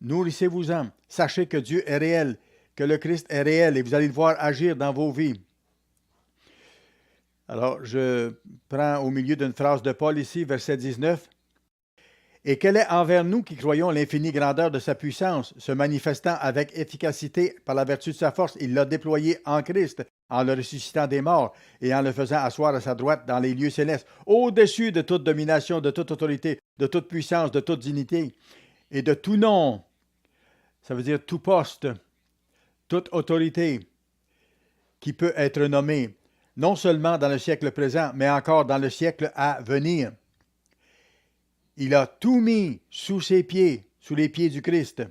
Nourrissez-vous-en. Sachez que Dieu est réel, que le Christ est réel et vous allez le voir agir dans vos vies. Alors, je prends au milieu d'une phrase de Paul ici, verset 19. Et quelle est envers nous qui croyons l'infinie grandeur de sa puissance, se manifestant avec efficacité par la vertu de sa force, il l'a déployé en Christ, en le ressuscitant des morts et en le faisant asseoir à sa droite dans les lieux célestes, au-dessus de toute domination, de toute autorité, de toute puissance, de toute dignité et de tout nom. Ça veut dire tout poste, toute autorité qui peut être nommée, non seulement dans le siècle présent, mais encore dans le siècle à venir. Il a tout mis sous ses pieds, sous les pieds du Christ.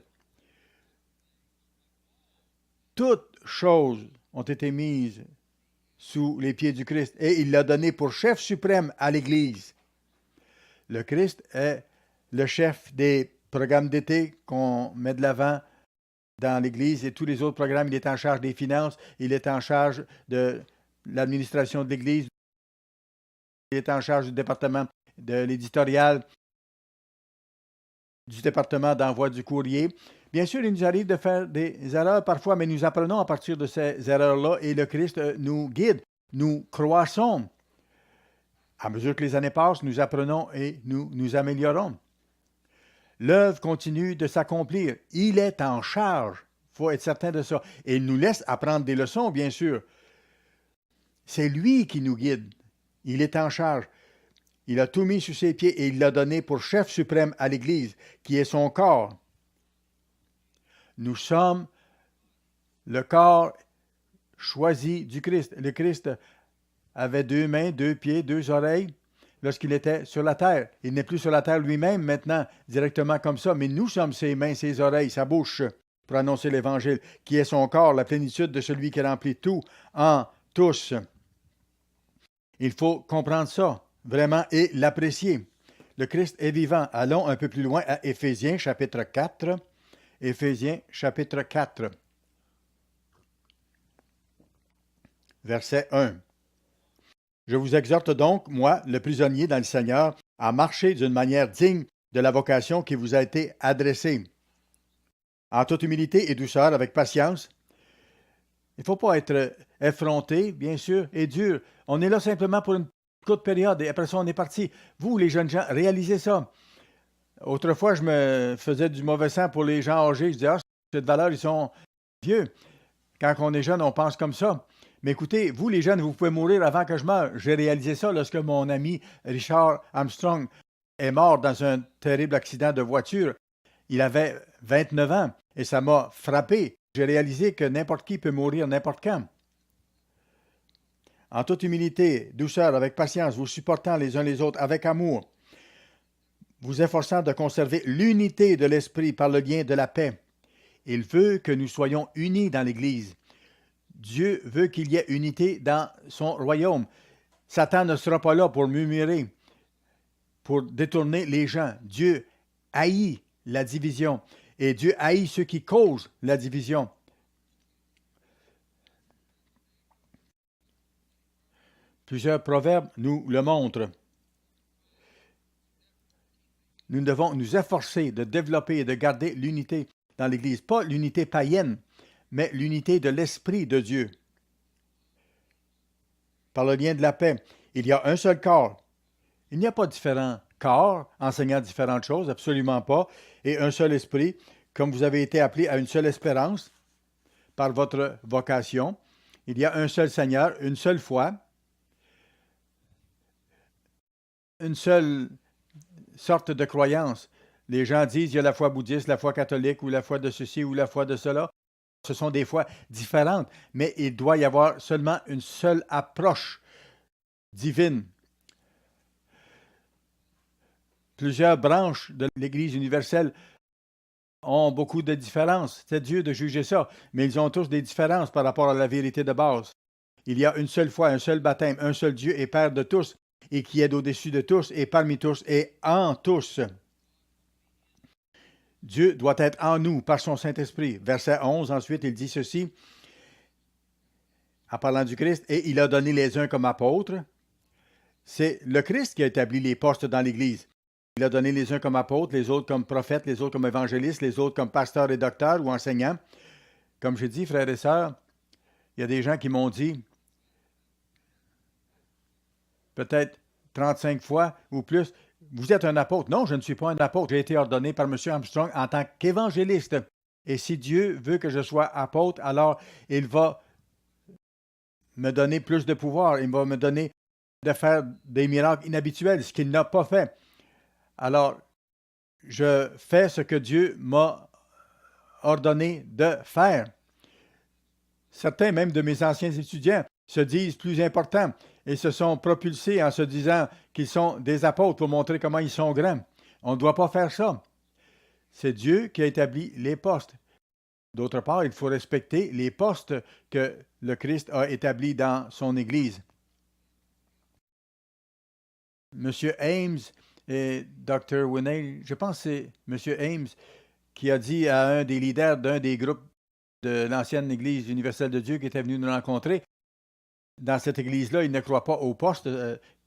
Toutes choses ont été mises sous les pieds du Christ et il l'a donné pour chef suprême à l'Église. Le Christ est le chef des programmes d'été qu'on met de l'avant dans l'Église et tous les autres programmes. Il est en charge des finances, il est en charge de l'administration de l'Église, il est en charge du département de l'éditorial, du département d'envoi du courrier. Bien sûr, il nous arrive de faire des erreurs parfois, mais nous apprenons à partir de ces erreurs-là et le Christ nous guide. Nous croissons. À mesure que les années passent, nous apprenons et nous améliorons. L'œuvre continue de s'accomplir. Il est en charge. Il faut être certain de ça. Et il nous laisse apprendre des leçons, bien sûr. C'est lui qui nous guide. Il est en charge. Il a tout mis sous ses pieds et il l'a donné pour chef suprême à l'Église, qui est son corps. Nous sommes le corps choisi du Christ. Le Christ avait 2 mains, 2 pieds, 2 oreilles lorsqu'il était sur la terre. Il n'est plus sur la terre lui-même maintenant, directement comme ça, mais nous sommes ses mains, ses oreilles, sa bouche pour annoncer l'Évangile, qui est son corps, la plénitude de celui qui remplit tout en tous. Il faut comprendre ça, vraiment, et l'apprécier. Le Christ est vivant. Allons un peu plus loin à Éphésiens, chapitre 4. Éphésiens, chapitre 4. Verset 1. Je vous exhorte donc, moi, le prisonnier dans le Seigneur, à marcher d'une manière digne de la vocation qui vous a été adressée, en toute humilité et douceur, avec patience. Il ne faut pas être effronté, bien sûr, et dur. On est là simplement pour une courte période et après ça, on est parti. Vous, les jeunes gens, réalisez ça. Autrefois, je me faisais du mauvais sang pour les gens âgés. Je disais, ah, cette valeur, ils sont vieux. Quand on est jeune, on pense comme ça. Mais écoutez, vous, les jeunes, vous pouvez mourir avant que je meure. J'ai réalisé ça lorsque mon ami Richard Armstrong est mort dans un terrible accident de voiture. Il avait 29 ans et ça m'a frappé. J'ai réalisé que n'importe qui peut mourir n'importe quand. En toute humilité, douceur, avec patience, vous supportant les uns les autres avec amour, vous efforçant de conserver l'unité de l'esprit par le lien de la paix. Il veut que nous soyons unis dans l'Église. Dieu veut qu'il y ait unité dans son royaume. Satan ne sera pas là pour murmurer, pour détourner les gens. Dieu haït la division et Dieu haït ceux qui causent la division. Plusieurs proverbes nous le montrent. Nous devons nous efforcer de développer et de garder l'unité dans l'Église. Pas l'unité païenne, mais l'unité de l'Esprit de Dieu. Par le lien de la paix, il y a un seul corps. Il n'y a pas différents corps enseignant différentes choses, absolument pas. Et un seul esprit, comme vous avez été appelés à une seule espérance par votre vocation. Il y a un seul Seigneur, une seule foi, une seule sorte de croyance. Les gens disent il y a la foi bouddhiste, la foi catholique ou la foi de ceci ou la foi de cela. Ce sont des foi différentes, mais il doit y avoir seulement une seule approche divine. Plusieurs branches de l'Église universelle ont beaucoup de différences. C'est Dieu de juger ça, mais ils ont tous des différences par rapport à la vérité de base. Il y a une seule foi, un seul baptême, un seul Dieu et Père de tous, et qui est au-dessus de tous, et parmi tous, et en tous. Dieu doit être en nous par son Saint-Esprit. Verset 11, ensuite, il dit ceci, en parlant du Christ, et il a donné les uns comme apôtres. C'est le Christ qui a établi les postes dans l'Église. Il a donné les uns comme apôtres, les autres comme prophètes, les autres comme évangélistes, les autres comme pasteurs et docteurs ou enseignants. Comme je dis, frères et sœurs, il y a des gens qui m'ont dit, peut-être 35 fois ou plus, vous êtes un apôtre. Non, je ne suis pas un apôtre. J'ai été ordonné par M. Armstrong en tant qu'évangéliste. Et si Dieu veut que je sois apôtre, alors il va me donner plus de pouvoir. Il va me donner de faire des miracles inhabituels, ce qu'il n'a pas fait. Alors, je fais ce que Dieu m'a ordonné de faire. Certains, même de mes anciens étudiants, se disent plus importants et se sont propulsés en se disant qu'ils sont des apôtres pour montrer comment ils sont grands. On ne doit pas faire ça. C'est Dieu qui a établi les postes. D'autre part, il faut respecter les postes que le Christ a établis dans son Église. M. Ames et Dr. Winney, je pense que c'est M. Ames qui a dit à un des leaders d'un des groupes de l'ancienne Église universelle de Dieu qui était venu nous rencontrer, dans cette Église-là, ils ne croient pas aux postes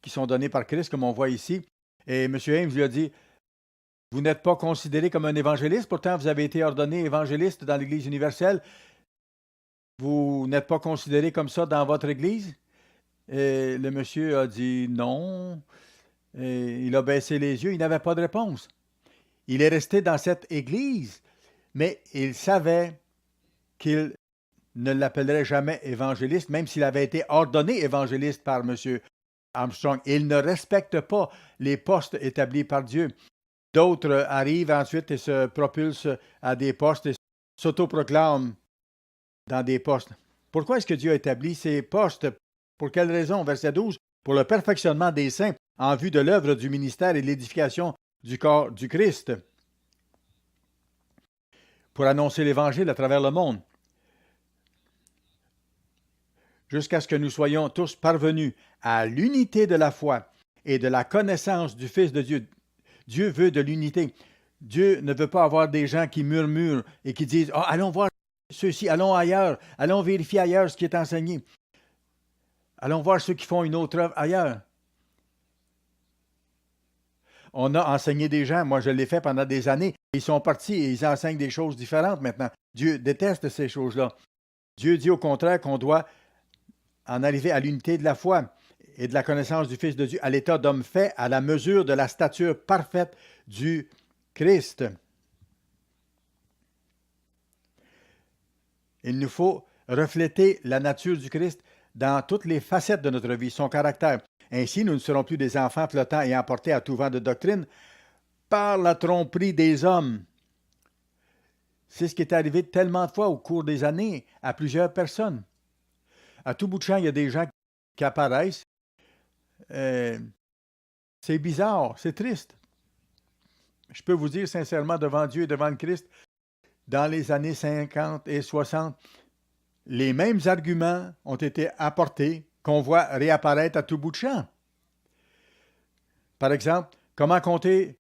qui sont donnés par Christ, comme on voit ici. Et M. Ames lui a dit, vous n'êtes pas considéré comme un évangéliste, pourtant vous avez été ordonné évangéliste dans l'Église universelle. Vous n'êtes pas considéré comme ça dans votre Église? Et le monsieur a dit non. Et il a baissé les yeux, il n'avait pas de réponse. Il est resté dans cette Église, mais il savait qu'il ne l'appellerait jamais évangéliste, même s'il avait été ordonné évangéliste par M. Armstrong. Il ne respecte pas les postes établis par Dieu. D'autres arrivent ensuite et se propulsent à des postes et s'autoproclament dans des postes. Pourquoi est-ce que Dieu a établi ces postes? Pour quelle raison? Verset 12. Pour le perfectionnement des saints, en vue de l'œuvre du ministère et de l'édification du corps du Christ. Pour annoncer l'Évangile à travers le monde. Jusqu'à ce que nous soyons tous parvenus à l'unité de la foi et de la connaissance du Fils de Dieu. Dieu veut de l'unité. Dieu ne veut pas avoir des gens qui murmurent et qui disent « allons voir ceux-ci, allons ailleurs, allons vérifier ailleurs ce qui est enseigné. Allons voir ceux qui font une autre œuvre ailleurs. » On a enseigné des gens, moi je l'ai fait pendant des années, ils sont partis et ils enseignent des choses différentes maintenant. Dieu déteste ces choses-là. Dieu dit au contraire qu'on doit en arriver à l'unité de la foi et de la connaissance du Fils de Dieu, à l'état d'homme fait, à la mesure de la stature parfaite du Christ. Il nous faut refléter la nature du Christ dans toutes les facettes de notre vie, son caractère. Ainsi, nous ne serons plus des enfants flottants et emportés à tout vent de doctrine par la tromperie des hommes. C'est ce qui est arrivé tellement de fois au cours des années à plusieurs personnes. À tout bout de champ, il y a des gens qui apparaissent. C'est bizarre, c'est triste. Je peux vous dire sincèrement devant Dieu et devant le Christ, dans les années 50 et 60, les mêmes arguments ont été apportés qu'on voit réapparaître à tout bout de champ. Par exemple, comment compter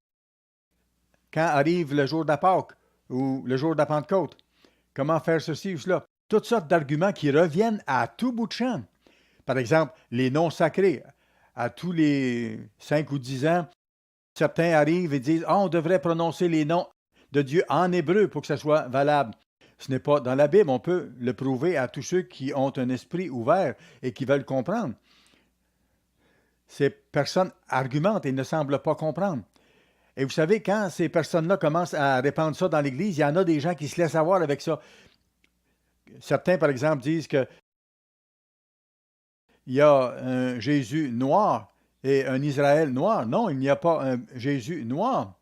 quand arrive le jour de la Pâque ou le jour de la Pentecôte? Comment faire ceci ou cela? Toutes sortes d'arguments qui reviennent à tout bout de champ. Par exemple, les noms sacrés. À tous les 5 ou 10 ans, certains arrivent et disent « on devrait prononcer les noms de Dieu en hébreu pour que ça soit valable. » Ce n'est pas dans la Bible. On peut le prouver à tous ceux qui ont un esprit ouvert et qui veulent comprendre. Ces personnes argumentent et ne semblent pas comprendre. Et vous savez, quand ces personnes-là commencent à répandre ça dans l'Église, il y en a des gens qui se laissent avoir avec ça. Certains, par exemple, disent que il y a un Jésus noir et un Israël noir. Non, il n'y a pas un Jésus noir.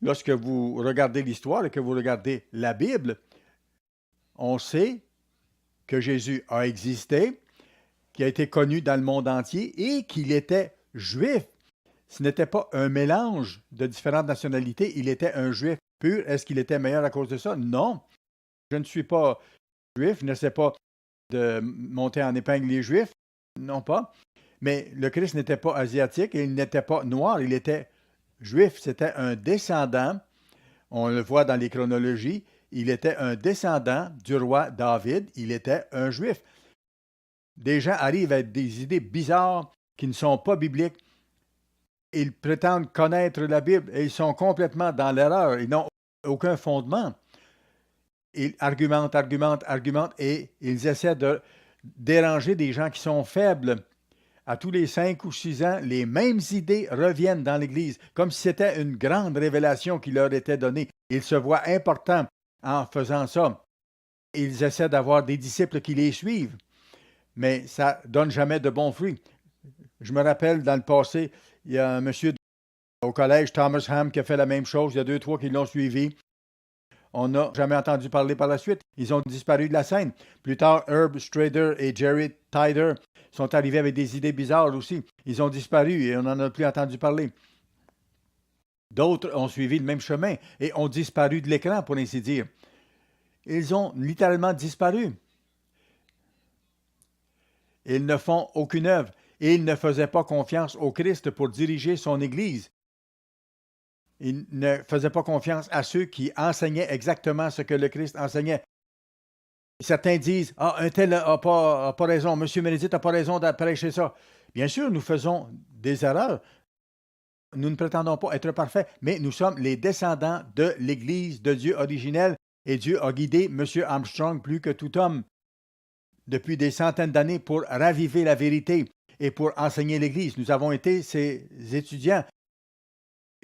Lorsque vous regardez l'histoire et que vous regardez la Bible, on sait que Jésus a existé, qu'il a été connu dans le monde entier et qu'il était juif. Ce n'était pas un mélange de différentes nationalités, il était un juif pur. Est-ce qu'il était meilleur à cause de ça? Non. Je ne suis pas juif, je n'essaie pas de monter en épingle les juifs, non pas. Mais le Christ n'était pas asiatique et il n'était pas noir, il était juif. C'était un descendant, on le voit dans les chronologies, il était un descendant du roi David, il était un juif. Des gens arrivent avec des idées bizarres qui ne sont pas bibliques. Ils prétendent connaître la Bible et ils sont complètement dans l'erreur. Ils n'ont aucun fondement. Ils argumentent et ils essaient de déranger des gens qui sont faibles. À tous les 5 ou 6 ans, les mêmes idées reviennent dans l'Église, comme si c'était une grande révélation qui leur était donnée. Ils se voient importants en faisant ça. Ils essaient d'avoir des disciples qui les suivent, mais ça ne donne jamais de bons fruits. Je me rappelle, dans le passé, il y a un monsieur au collège, Thomas Ham, qui a fait la même chose. Il y a 2, 3 qui l'ont suivi. On n'a jamais entendu parler par la suite. Ils ont disparu de la scène. Plus tard, Herb Strader et Jerry Tyder sont arrivés avec des idées bizarres aussi. Ils ont disparu et on n'en a plus entendu parler. D'autres ont suivi le même chemin et ont disparu de l'écran, pour ainsi dire. Ils ont littéralement disparu. Ils ne font aucune œuvre et ils ne faisaient pas confiance au Christ pour diriger son Église. Ils ne faisaient pas confiance à ceux qui enseignaient exactement ce que le Christ enseignait. Certains disent « Ah, un tel n'a pas raison, M. Ménédite n'a pas raison de prêcher ça. » Bien sûr, nous faisons des erreurs. Nous ne prétendons pas être parfaits, mais nous sommes les descendants de l'Église de Dieu originelle et Dieu a guidé M. Armstrong plus que tout homme depuis des centaines d'années pour raviver la vérité et pour enseigner l'Église. Nous avons été ses étudiants.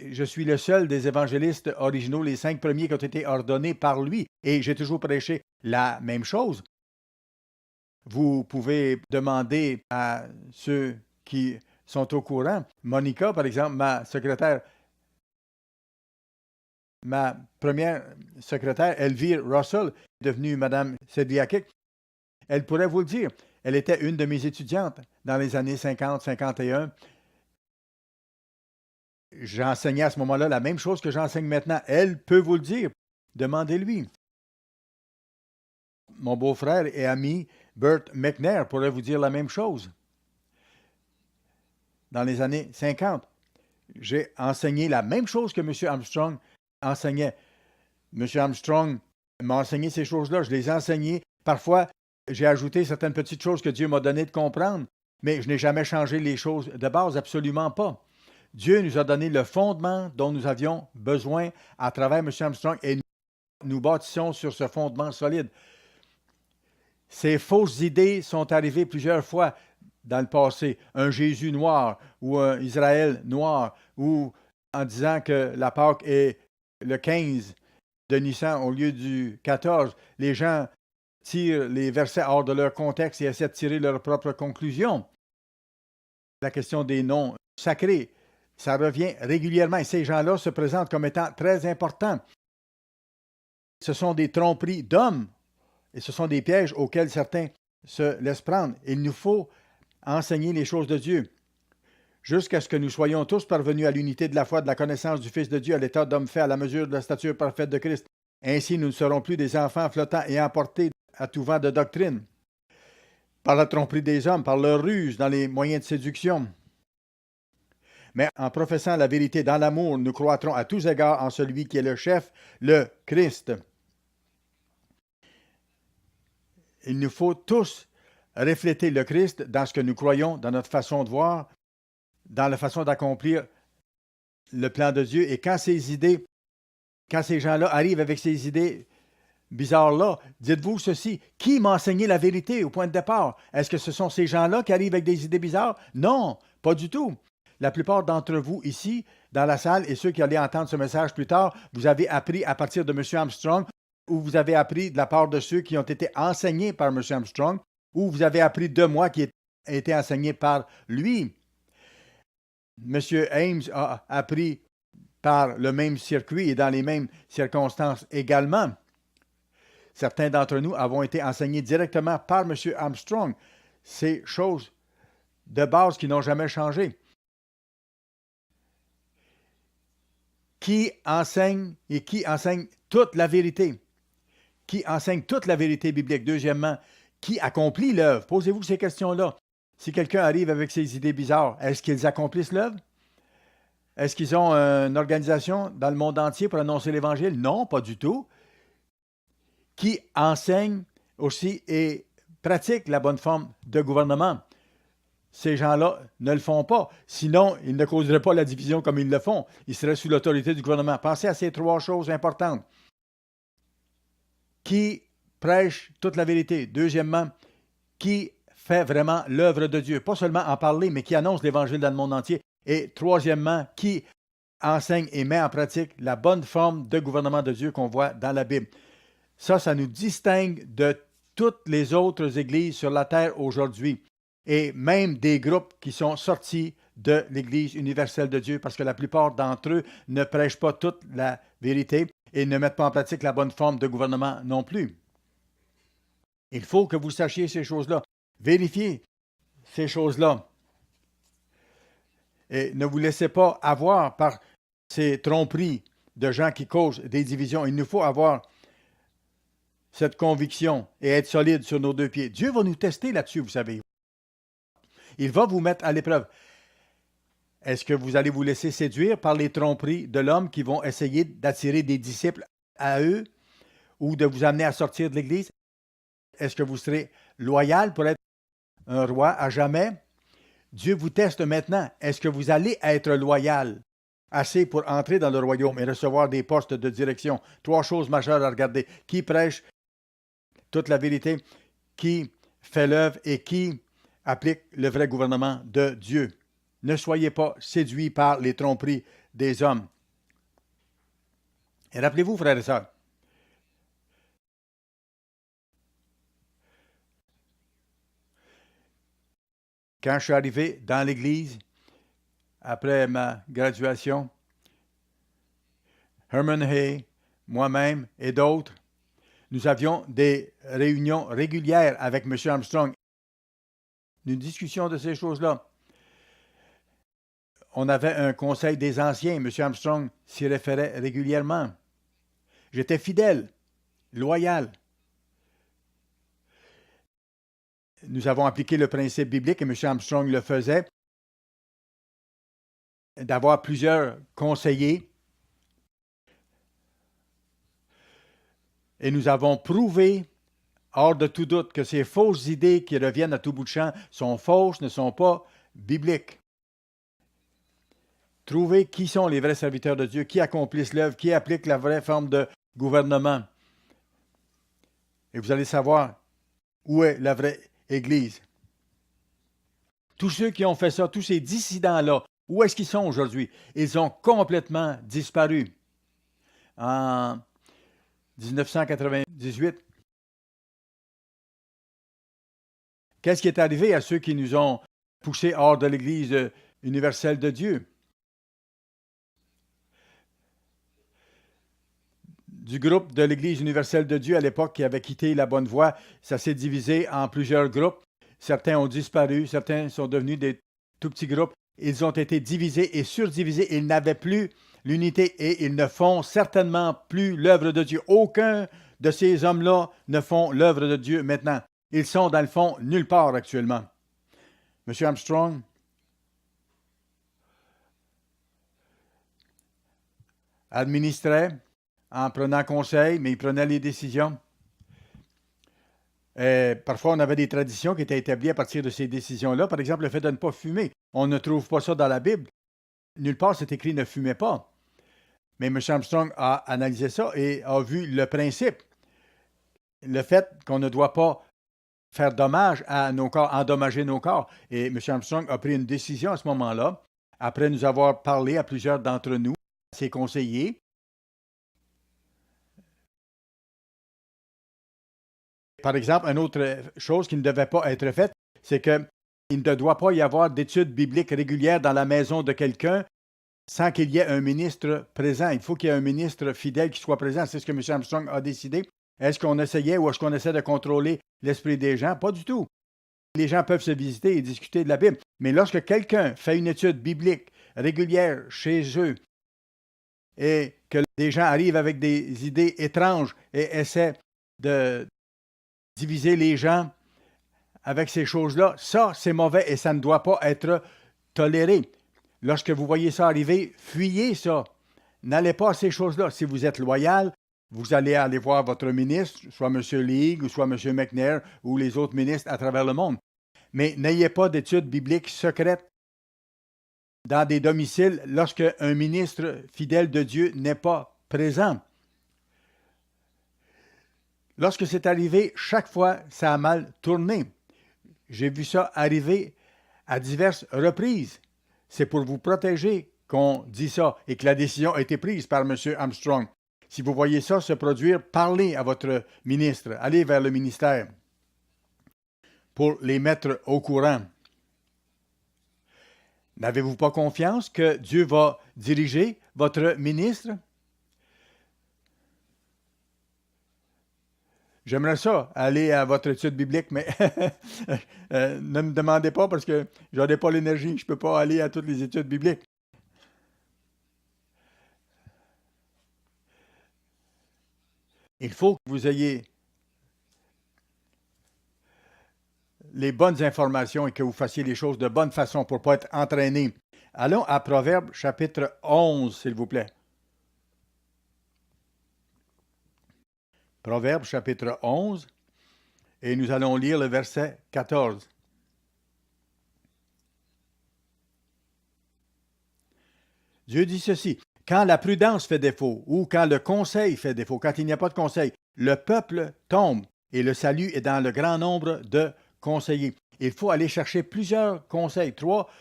Je suis le seul des évangélistes originaux, les 5 premiers qui ont été ordonnés par lui, et j'ai toujours prêché la même chose. Vous pouvez demander à ceux qui sont au courant. Monica, par exemple, ma première secrétaire, Elvire Russell, devenue Madame Sedliakik, elle pourrait vous le dire. Elle était une de mes étudiantes dans les années 50-51. J'enseignais à ce moment-là la même chose que j'enseigne maintenant. Elle peut vous le dire. Demandez-lui. Mon beau-frère et ami Bert McNair pourrait vous dire la même chose. Dans les années 50, j'ai enseigné la même chose que M. Armstrong enseignait. M. Armstrong m'a enseigné ces choses-là. Je les ai enseignées. Parfois, j'ai ajouté certaines petites choses que Dieu m'a donné de comprendre, mais je n'ai jamais changé les choses de base, absolument pas. Dieu nous a donné le fondement dont nous avions besoin à travers M. Armstrong et nous bâtissons sur ce fondement solide. Ces fausses idées sont arrivées plusieurs fois dans le passé. Un Jésus noir ou un Israël noir ou en disant que la Pâque est le 15 de Nissan au lieu du 14. Les gens tirent les versets hors de leur contexte et essaient de tirer leurs propres conclusions. La question des noms sacrés, ça revient régulièrement et ces gens-là se présentent comme étant très importants. Ce sont des tromperies d'hommes et ce sont des pièges auxquels certains se laissent prendre. Il nous faut enseigner les choses de Dieu jusqu'à ce que nous soyons tous parvenus à l'unité de la foi, de la connaissance du Fils de Dieu, à l'état d'homme fait à la mesure de la stature parfaite de Christ. Ainsi, nous ne serons plus des enfants flottants et emportés à tout vent de doctrine, par la tromperie des hommes, par leur ruse dans les moyens de séduction. Mais en professant la vérité dans l'amour, nous croîtrons à tous égards en celui qui est le chef, le Christ. Il nous faut tous refléter le Christ dans ce que nous croyons, dans notre façon de voir, dans la façon d'accomplir le plan de Dieu. Et quand ces gens-là arrivent avec ces idées bizarres-là, dites-vous ceci, qui m'a enseigné la vérité au point de départ? Est-ce que ce sont ces gens-là qui arrivent avec des idées bizarres? Non, pas du tout. La plupart d'entre vous ici, dans la salle, et ceux qui allaient entendre ce message plus tard, vous avez appris à partir de M. Armstrong, ou vous avez appris de la part de ceux qui ont été enseignés par M. Armstrong, ou vous avez appris de moi qui a été enseigné par lui. M. Ames a appris par le même circuit et dans les mêmes circonstances également. Certains d'entre nous avons été enseignés directement par M. Armstrong. Ces choses de base qui n'ont jamais changé. Qui enseigne et qui enseigne toute la vérité? Qui enseigne toute la vérité biblique? Deuxièmement, qui accomplit l'œuvre? Posez-vous ces questions-là. Si quelqu'un arrive avec ses idées bizarres, est-ce qu'ils accomplissent l'œuvre? Est-ce qu'ils ont une organisation dans le monde entier pour annoncer l'Évangile? Non, pas du tout. Qui enseigne aussi et pratique la bonne forme de gouvernement? Ces gens-là ne le font pas. Sinon, ils ne causeraient pas la division comme ils le font. Ils seraient sous l'autorité du gouvernement. Pensez à ces trois choses importantes. Qui prêche toute la vérité? Deuxièmement, qui fait vraiment l'œuvre de Dieu? Pas seulement en parler, mais qui annonce l'Évangile dans le monde entier. Et troisièmement, qui enseigne et met en pratique la bonne forme de gouvernement de Dieu qu'on voit dans la Bible. Ça nous distingue de toutes les autres églises sur la terre aujourd'hui. Et même des groupes qui sont sortis de l'Église universelle de Dieu, parce que la plupart d'entre eux ne prêchent pas toute la vérité et ne mettent pas en pratique la bonne forme de gouvernement non plus. Il faut que vous sachiez ces choses-là. Vérifiez ces choses-là. Et ne vous laissez pas avoir par ces tromperies de gens qui causent des divisions. Il nous faut avoir cette conviction et être solide sur nos deux pieds. Dieu va nous tester là-dessus, vous savez. Il va vous mettre à l'épreuve. Est-ce que vous allez vous laisser séduire par les tromperies de l'homme qui vont essayer d'attirer des disciples à eux ou de vous amener à sortir de l'Église? Est-ce que vous serez loyal pour être un roi à jamais? Dieu vous teste maintenant. Est-ce que vous allez être loyal assez pour entrer dans le royaume et recevoir des postes de direction? Trois choses majeures à regarder. Qui prêche toute la vérité? Qui fait l'œuvre et qui applique le vrai gouvernement de Dieu? Ne soyez pas séduits par les tromperies des hommes. Et rappelez-vous, frères et sœurs, quand je suis arrivé dans l'Église, après ma graduation, Herman Hay, moi-même et d'autres, nous avions des réunions régulières avec M. Armstrong. Une discussion de ces choses-là. On avait un conseil des anciens. M. Armstrong s'y référait régulièrement. J'étais fidèle, loyal. Nous avons appliqué le principe biblique et M. Armstrong le faisait, d'avoir plusieurs conseillers. Et nous avons prouvé, hors de tout doute, que ces fausses idées qui reviennent à tout bout de champ sont fausses, ne sont pas bibliques. Trouvez qui sont les vrais serviteurs de Dieu, qui accomplissent l'œuvre, qui appliquent la vraie forme de gouvernement. Et vous allez savoir où est la vraie Église. Tous ceux qui ont fait ça, tous ces dissidents-là, où est-ce qu'ils sont aujourd'hui? Ils ont complètement disparu. En 1998, qu'est-ce qui est arrivé à ceux qui nous ont poussés hors de l'Église universelle de Dieu? Du groupe de l'Église universelle de Dieu à l'époque qui avait quitté la bonne voie, ça s'est divisé en plusieurs groupes. Certains ont disparu, certains sont devenus des tout petits groupes. Ils ont été divisés et surdivisés. Ils n'avaient plus l'unité et ils ne font certainement plus l'œuvre de Dieu. Aucun de ces hommes-là ne font l'œuvre de Dieu maintenant. Ils sont, dans le fond, nulle part actuellement. M. Armstrong administrait en prenant conseil, mais il prenait les décisions. Parfois, on avait des traditions qui étaient établies à partir de ces décisions-là. Par exemple, le fait de ne pas fumer. On ne trouve pas ça dans la Bible. Nulle part, c'est écrit « ne fumez pas ». Mais M. Armstrong a analysé ça et a vu le principe. Le fait qu'on ne doit pas faire dommage à nos corps, endommager nos corps. Et M. Armstrong a pris une décision à ce moment-là, après nous avoir parlé à plusieurs d'entre nous, ses conseillers. Par exemple, une autre chose qui ne devait pas être faite, c'est qu'il ne doit pas y avoir d'études bibliques régulières dans la maison de quelqu'un sans qu'il y ait un ministre présent. Il faut qu'il y ait un ministre fidèle qui soit présent. C'est ce que M. Armstrong a décidé. Est-ce qu'on essayait ou est-ce qu'on essaie de contrôler l'esprit des gens? Pas du tout. Les gens peuvent se visiter et discuter de la Bible. Mais lorsque quelqu'un fait une étude biblique régulière chez eux et que des gens arrivent avec des idées étranges et essaient de diviser les gens avec ces choses-là, ça, c'est mauvais et ça ne doit pas être toléré. Lorsque vous voyez ça arriver, fuyez ça. N'allez pas à ces choses-là. Si vous êtes loyal, vous allez aller voir votre ministre, soit M. League, ou soit M. McNair, ou les autres ministres à travers le monde. Mais n'ayez pas d'études bibliques secrètes dans des domiciles lorsque un ministre fidèle de Dieu n'est pas présent. Lorsque c'est arrivé, chaque fois, ça a mal tourné. J'ai vu ça arriver à diverses reprises. C'est pour vous protéger qu'on dit ça et que la décision a été prise par M. Armstrong. Si vous voyez ça se produire, parlez à votre ministre, allez vers le ministère pour les mettre au courant. N'avez-vous pas confiance que Dieu va diriger votre ministre? J'aimerais ça, aller à votre étude biblique, mais ne me demandez pas parce que je n'ai pas l'énergie, je ne peux pas aller à toutes les études bibliques. Il faut que vous ayez les bonnes informations et que vous fassiez les choses de bonne façon pour ne pas être entraîné. Allons à Proverbes chapitre 11, s'il vous plaît. Proverbes chapitre 11, et nous allons lire le verset 14. Dieu dit ceci: quand la prudence fait défaut, ou quand le conseil fait défaut, quand il n'y a pas de conseil, le peuple tombe, et le salut est dans le grand nombre de conseillers. Il faut aller chercher plusieurs conseils, 3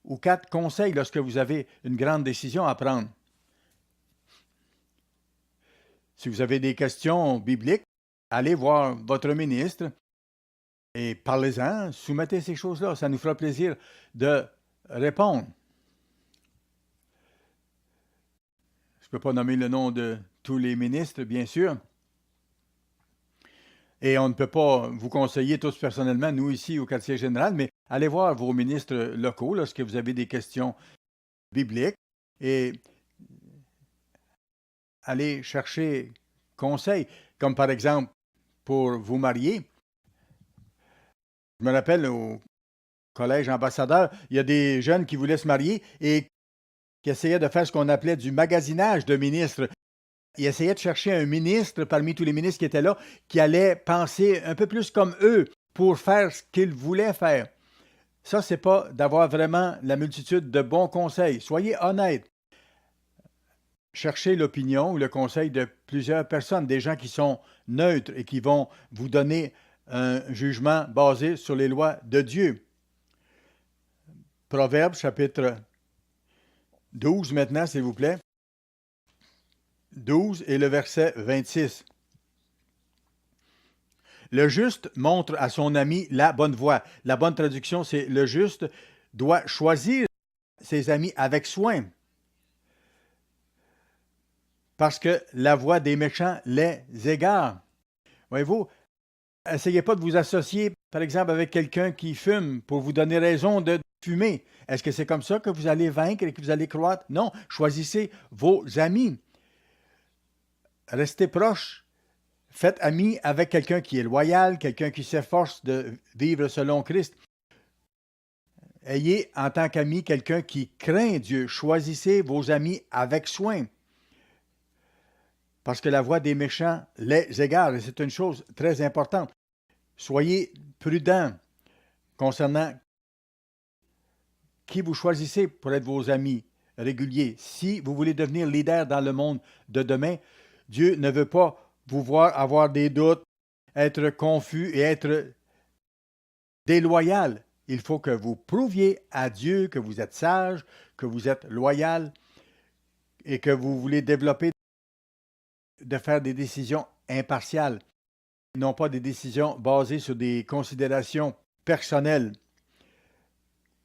ou 4 conseils lorsque vous avez une grande décision à prendre. Si vous avez des questions bibliques, allez voir votre ministre et parlez-en, soumettez ces choses-là. Ça nous fera plaisir de répondre. Je ne peux pas nommer le nom de tous les ministres, bien sûr. Et on ne peut pas vous conseiller tous personnellement, nous ici au quartier général, mais allez voir vos ministres locaux lorsque vous avez des questions bibliques et allez chercher conseil, comme par exemple pour vous marier. Je me rappelle au collège ambassadeur, il y a des jeunes qui voulaient se marier et qui essayaient de faire ce qu'on appelait du magasinage de ministres. Ils essayaient de chercher un ministre parmi tous les ministres qui étaient là, qui allait penser un peu plus comme eux pour faire ce qu'ils voulaient faire. Ça, c'est pas d'avoir vraiment la multitude de bons conseils. Soyez honnêtes. Cherchez l'opinion ou le conseil de plusieurs personnes, des gens qui sont neutres et qui vont vous donner un jugement basé sur les lois de Dieu. Proverbes chapitre 12 maintenant, s'il vous plaît. 12 et le verset 26. Le juste montre à son ami la bonne voie. La bonne traduction, c'est le juste doit choisir ses amis avec soin. Parce que la voie des méchants les égare. Voyez-vous, essayez pas de vous associer, par exemple, avec quelqu'un qui fume pour vous donner raison de fumer. Est-ce que c'est comme ça que vous allez vaincre et que vous allez croître? Non, choisissez vos amis. Restez proches. Faites ami avec quelqu'un qui est loyal, quelqu'un qui s'efforce de vivre selon Christ. Ayez en tant qu'ami quelqu'un qui craint Dieu. Choisissez vos amis avec soin. Parce que la voie des méchants les égare. Et c'est une chose très importante. Soyez prudents concernant qui vous choisissez pour être vos amis réguliers. Si vous voulez devenir leader dans le monde de demain, Dieu ne veut pas vous voir avoir des doutes, être confus et être déloyal. Il faut que vous prouviez à Dieu que vous êtes sage, que vous êtes loyal et que vous voulez développer de faire des décisions impartiales. non pas des décisions basées sur des considérations personnelles.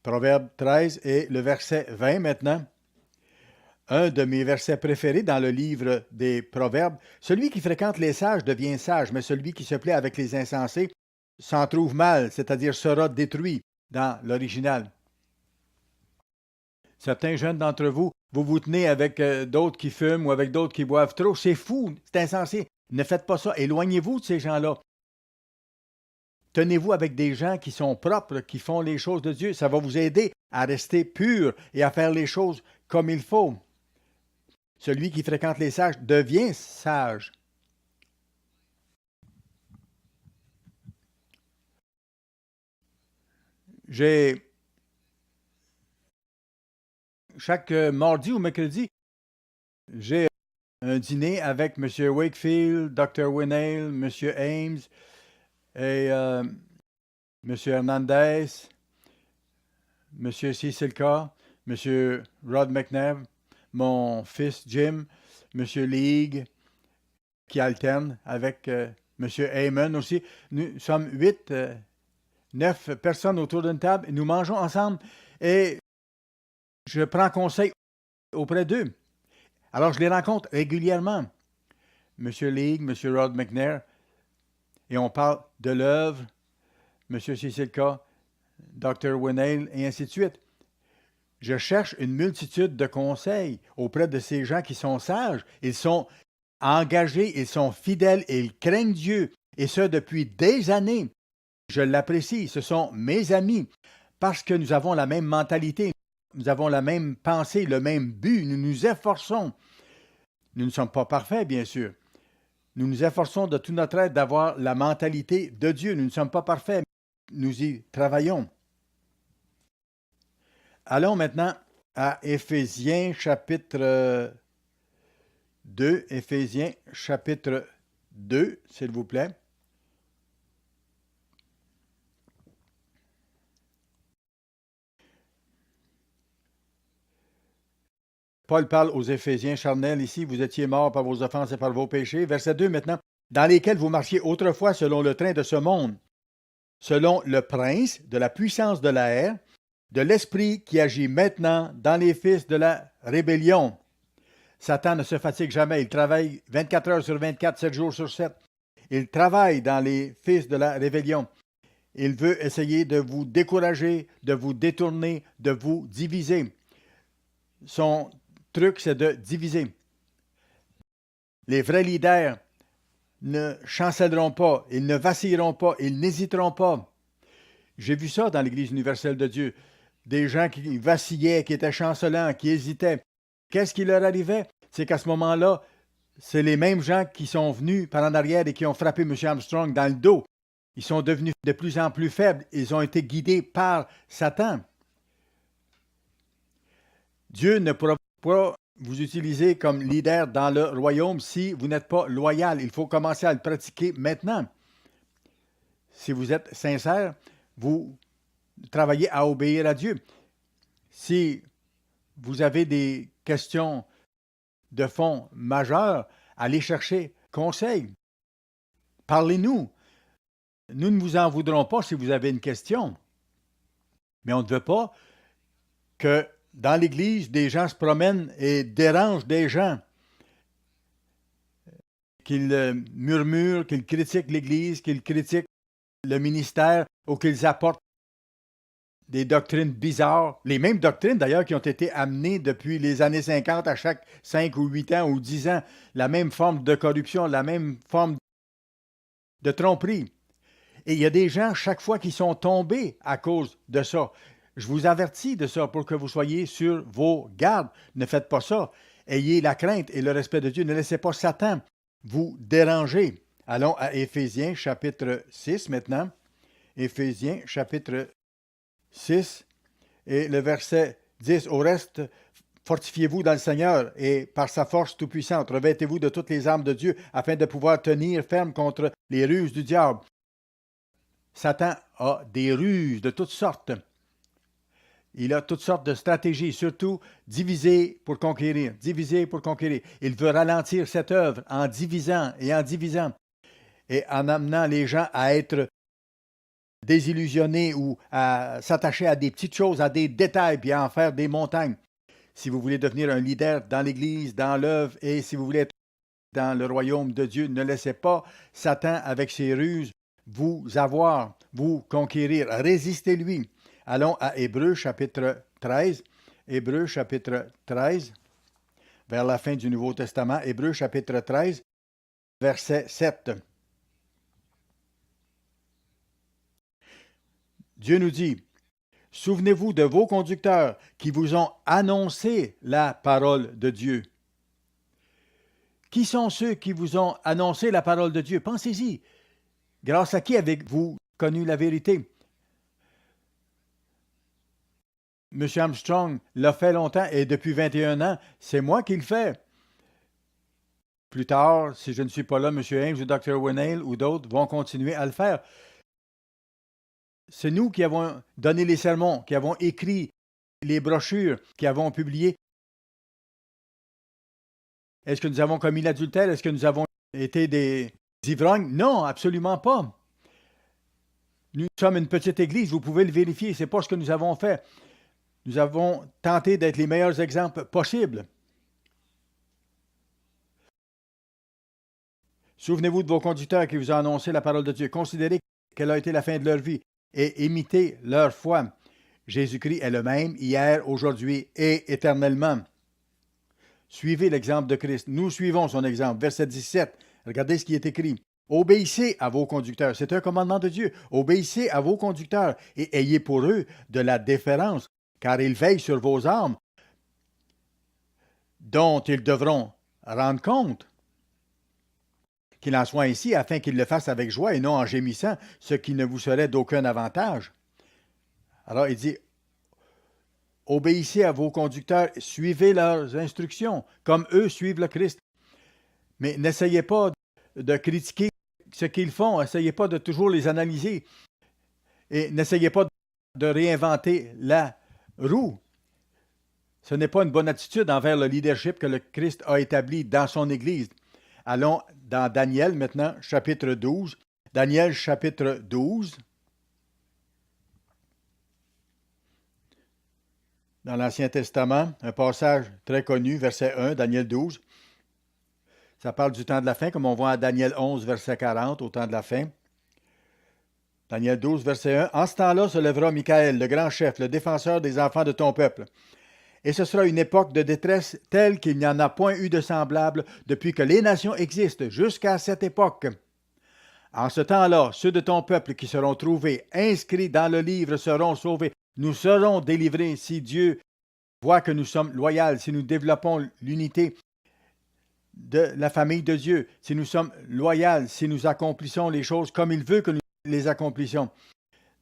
Proverbe 13 et le verset 20 maintenant. Un de mes versets préférés dans le livre des Proverbes. Celui qui fréquente les sages devient sage, mais celui qui se plaît avec les insensés s'en trouve mal, c'est-à-dire sera détruit dans l'original. Certains jeunes d'entre vous, vous vous tenez avec d'autres qui fument ou avec d'autres qui boivent trop. C'est fou, c'est insensé. Ne faites pas ça. Éloignez-vous de ces gens-là. Tenez-vous avec des gens qui sont propres, qui font les choses de Dieu. Ça va vous aider à rester pur et à faire les choses comme il faut. Celui qui fréquente les sages devient sage. Chaque mardi ou mercredi, j'ai un dîner avec M. Wakefield, Dr. Winnale, M. Ames et M. Hernandez, M. Cecil K., M. Rod McNabb, mon fils Jim, M. League, qui alterne avec M. Heyman aussi. Nous sommes 9 personnes autour d'une table et nous mangeons ensemble et je prends conseil auprès d'eux. Alors, je les rencontre régulièrement. M. League, M. Rod McNair, et on parle de l'œuvre, M. Cecil K., Dr. Winnale, et ainsi de suite. Je cherche une multitude de conseils auprès de ces gens qui sont sages. Ils sont engagés, ils sont fidèles et ils craignent Dieu, et ce depuis des années. Je l'apprécie, ce sont mes amis, parce que nous avons la même mentalité, nous avons la même pensée, le même but, nous nous efforçons. Nous ne sommes pas parfaits, bien sûr. Nous nous efforçons de tout notre être d'avoir la mentalité de Dieu. Nous ne sommes pas parfaits, nous y travaillons. Allons maintenant à Éphésiens chapitre 2. Éphésiens chapitre 2, s'il vous plaît. Paul parle aux Éphésiens charnels ici, vous étiez morts par vos offenses et par vos péchés. Verset 2 maintenant, dans lesquels vous marchiez autrefois selon le train de ce monde, selon le prince de la puissance de l'air, de l'esprit qui agit maintenant dans les fils de la rébellion. Satan ne se fatigue jamais, il travaille 24 heures sur 24, 7 jours sur 7. Il travaille dans les fils de la rébellion. Il veut essayer de vous décourager, de vous détourner, de vous diviser. Son truc, c'est de diviser. Les vrais leaders ne chancelleront pas, ils ne vacilleront pas, ils n'hésiteront pas. J'ai vu ça dans l'Église universelle de Dieu. Des gens qui vacillaient, qui étaient chancelants, qui hésitaient. Qu'est-ce qui leur arrivait? C'est qu'à ce moment-là, c'est les mêmes gens qui sont venus par en arrière et qui ont frappé M. Armstrong dans le dos. Ils sont devenus de plus en plus faibles. Ils ont été guidés par Satan. Dieu ne pourra pas vous utiliser comme leader dans le royaume si vous n'êtes pas loyal. Il faut commencer à le pratiquer maintenant. Si vous êtes sincère, vous travaillez à obéir à Dieu. Si vous avez des questions de fond majeures, allez chercher conseil. Parlez-nous. Nous ne vous en voudrons pas si vous avez une question. Mais on ne veut pas que dans l'Église, des gens se promènent et dérangent des gens, qu'ils murmurent, qu'ils critiquent l'Église, qu'ils critiquent le ministère ou qu'ils apportent des doctrines bizarres, les mêmes doctrines d'ailleurs qui ont été amenées depuis les années 50 à chaque 5 ou 8 ans ou 10 ans, la même forme de corruption, la même forme de tromperie. Et il y a des gens chaque fois qui sont tombés à cause de ça. Je vous avertis de ça pour que vous soyez sur vos gardes. Ne faites pas ça. Ayez la crainte et le respect de Dieu. Ne laissez pas Satan vous déranger. Allons à Éphésiens chapitre 6 maintenant. Éphésiens chapitre 6 et le verset 10. Au reste, fortifiez-vous dans le Seigneur et par sa force tout-puissante. Revêtez-vous de toutes les armes de Dieu afin de pouvoir tenir ferme contre les ruses du diable. Satan a des ruses de toutes sortes. Il a toutes sortes de stratégies, surtout diviser pour conquérir, diviser pour conquérir. Il veut ralentir cette œuvre en divisant et en divisant. et en amenant les gens à être désillusionnés ou à s'attacher à des petites choses, à des détails, puis à en faire des montagnes. Si vous voulez devenir un leader dans l'Église, dans l'œuvre, et si vous voulez être dans le royaume de Dieu, ne laissez pas Satan, avec ses ruses, vous avoir, vous conquérir. Résistez-lui. Allons à Hébreux chapitre 13. Hébreux chapitre 13, vers la fin du Nouveau Testament. Hébreux chapitre 13, verset 7. Dieu nous dit, « Souvenez-vous de vos conducteurs qui vous ont annoncé la parole de Dieu. » Qui sont ceux qui vous ont annoncé la parole de Dieu? Pensez-y. Grâce à qui avez-vous connu la vérité? M. Armstrong l'a fait longtemps et depuis 21 ans, c'est moi qui le fais. Plus tard, si je ne suis pas là, M. Ames ou Dr. Winnail ou d'autres vont continuer à le faire. C'est nous qui avons donné les sermons, qui avons écrit les brochures, qui avons publié. Est-ce que nous avons commis l'adultère? Est-ce que nous avons été des ivrognes? Non, absolument pas. Nous sommes une petite église, vous pouvez le vérifier, ce n'est pas ce que nous avons fait. Nous avons tenté d'être les meilleurs exemples possibles. Souvenez-vous de vos conducteurs qui vous ont annoncé la parole de Dieu. Considérez quelle a été la fin de leur vie et imitez leur foi. Jésus-Christ est le même hier, aujourd'hui et éternellement. Suivez l'exemple de Christ. Nous suivons son exemple. Verset 17. Regardez ce qui est écrit. Obéissez à vos conducteurs. C'est un commandement de Dieu. Obéissez à vos conducteurs et ayez pour eux de la déférence, car ils veillent sur vos âmes, dont ils devront rendre compte. Qu'il en soit ainsi, afin qu'ils le fassent avec joie et non en gémissant, ce qui ne vous serait d'aucun avantage. Alors, il dit, obéissez à vos conducteurs, suivez leurs instructions, comme eux suivent le Christ. Mais n'essayez pas de critiquer ce qu'ils font, n'essayez pas de toujours les analyser, et n'essayez pas de réinventer la roue. Ce n'est pas une bonne attitude envers le leadership que le Christ a établi dans son Église. Allons dans Daniel maintenant, chapitre 12. Daniel, chapitre 12. Dans l'Ancien Testament, un passage très connu, verset 1, Daniel 12. Ça parle du temps de la fin, comme on voit à Daniel 11, verset 40, au temps de la fin. Daniel 12, verset 1. En ce temps-là se lèvera Michaël, le grand chef, le défenseur des enfants de ton peuple. Et ce sera une époque de détresse telle qu'il n'y en a point eu de semblable depuis que les nations existent jusqu'à cette époque. En ce temps-là, ceux de ton peuple qui seront trouvés inscrits dans le livre seront sauvés. Nous serons délivrés si Dieu voit que nous sommes loyaux, si nous développons l'unité de la famille de Dieu, si nous sommes loyaux, si nous accomplissons les choses comme il veut que nous les accomplissions.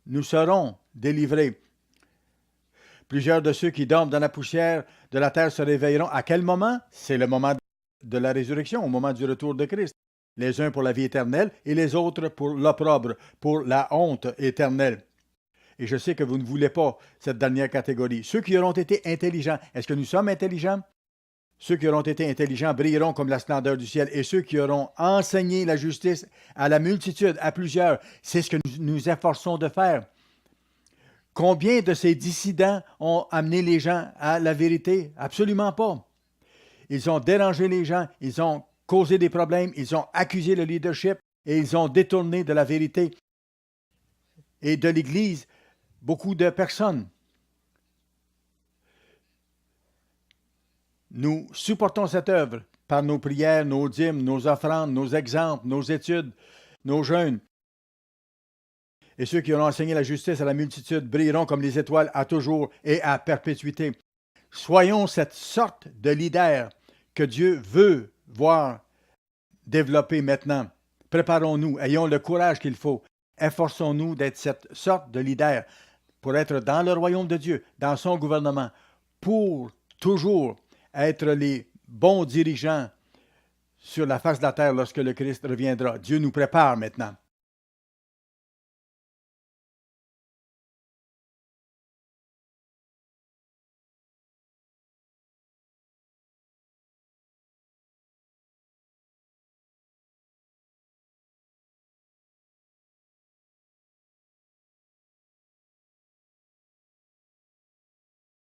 Nous serons délivrés. Plusieurs de ceux qui dorment dans la poussière de la terre se réveilleront. À quel moment? C'est le moment de la résurrection, au moment du retour de Christ. Les uns pour la vie éternelle et les autres pour l'opprobre, pour la honte éternelle. Et je sais que vous ne voulez pas cette dernière catégorie. Ceux qui auront été intelligents, est-ce que nous sommes intelligents? Ceux qui auront été intelligents brilleront comme la splendeur du ciel. Et ceux qui auront enseigné la justice à la multitude, à plusieurs, c'est ce que nous nous efforçons de faire. Combien de ces dissidents ont amené les gens à la vérité? Absolument pas. Ils ont dérangé les gens, ils ont causé des problèmes, ils ont accusé le leadership et ils ont détourné de la vérité et de l'Église beaucoup de personnes. Nous supportons cette œuvre par nos prières, nos dîmes, nos offrandes, nos exemples, nos études, nos jeûnes. Et ceux qui auront enseigné la justice à la multitude brilleront comme les étoiles à toujours et à perpétuité. Soyons cette sorte de leader que Dieu veut voir développer maintenant. Préparons-nous, ayons le courage qu'il faut. Efforçons-nous d'être cette sorte de leader pour être dans le royaume de Dieu, dans son gouvernement, pour toujours être les bons dirigeants sur la face de la terre lorsque le Christ reviendra. Dieu nous prépare maintenant.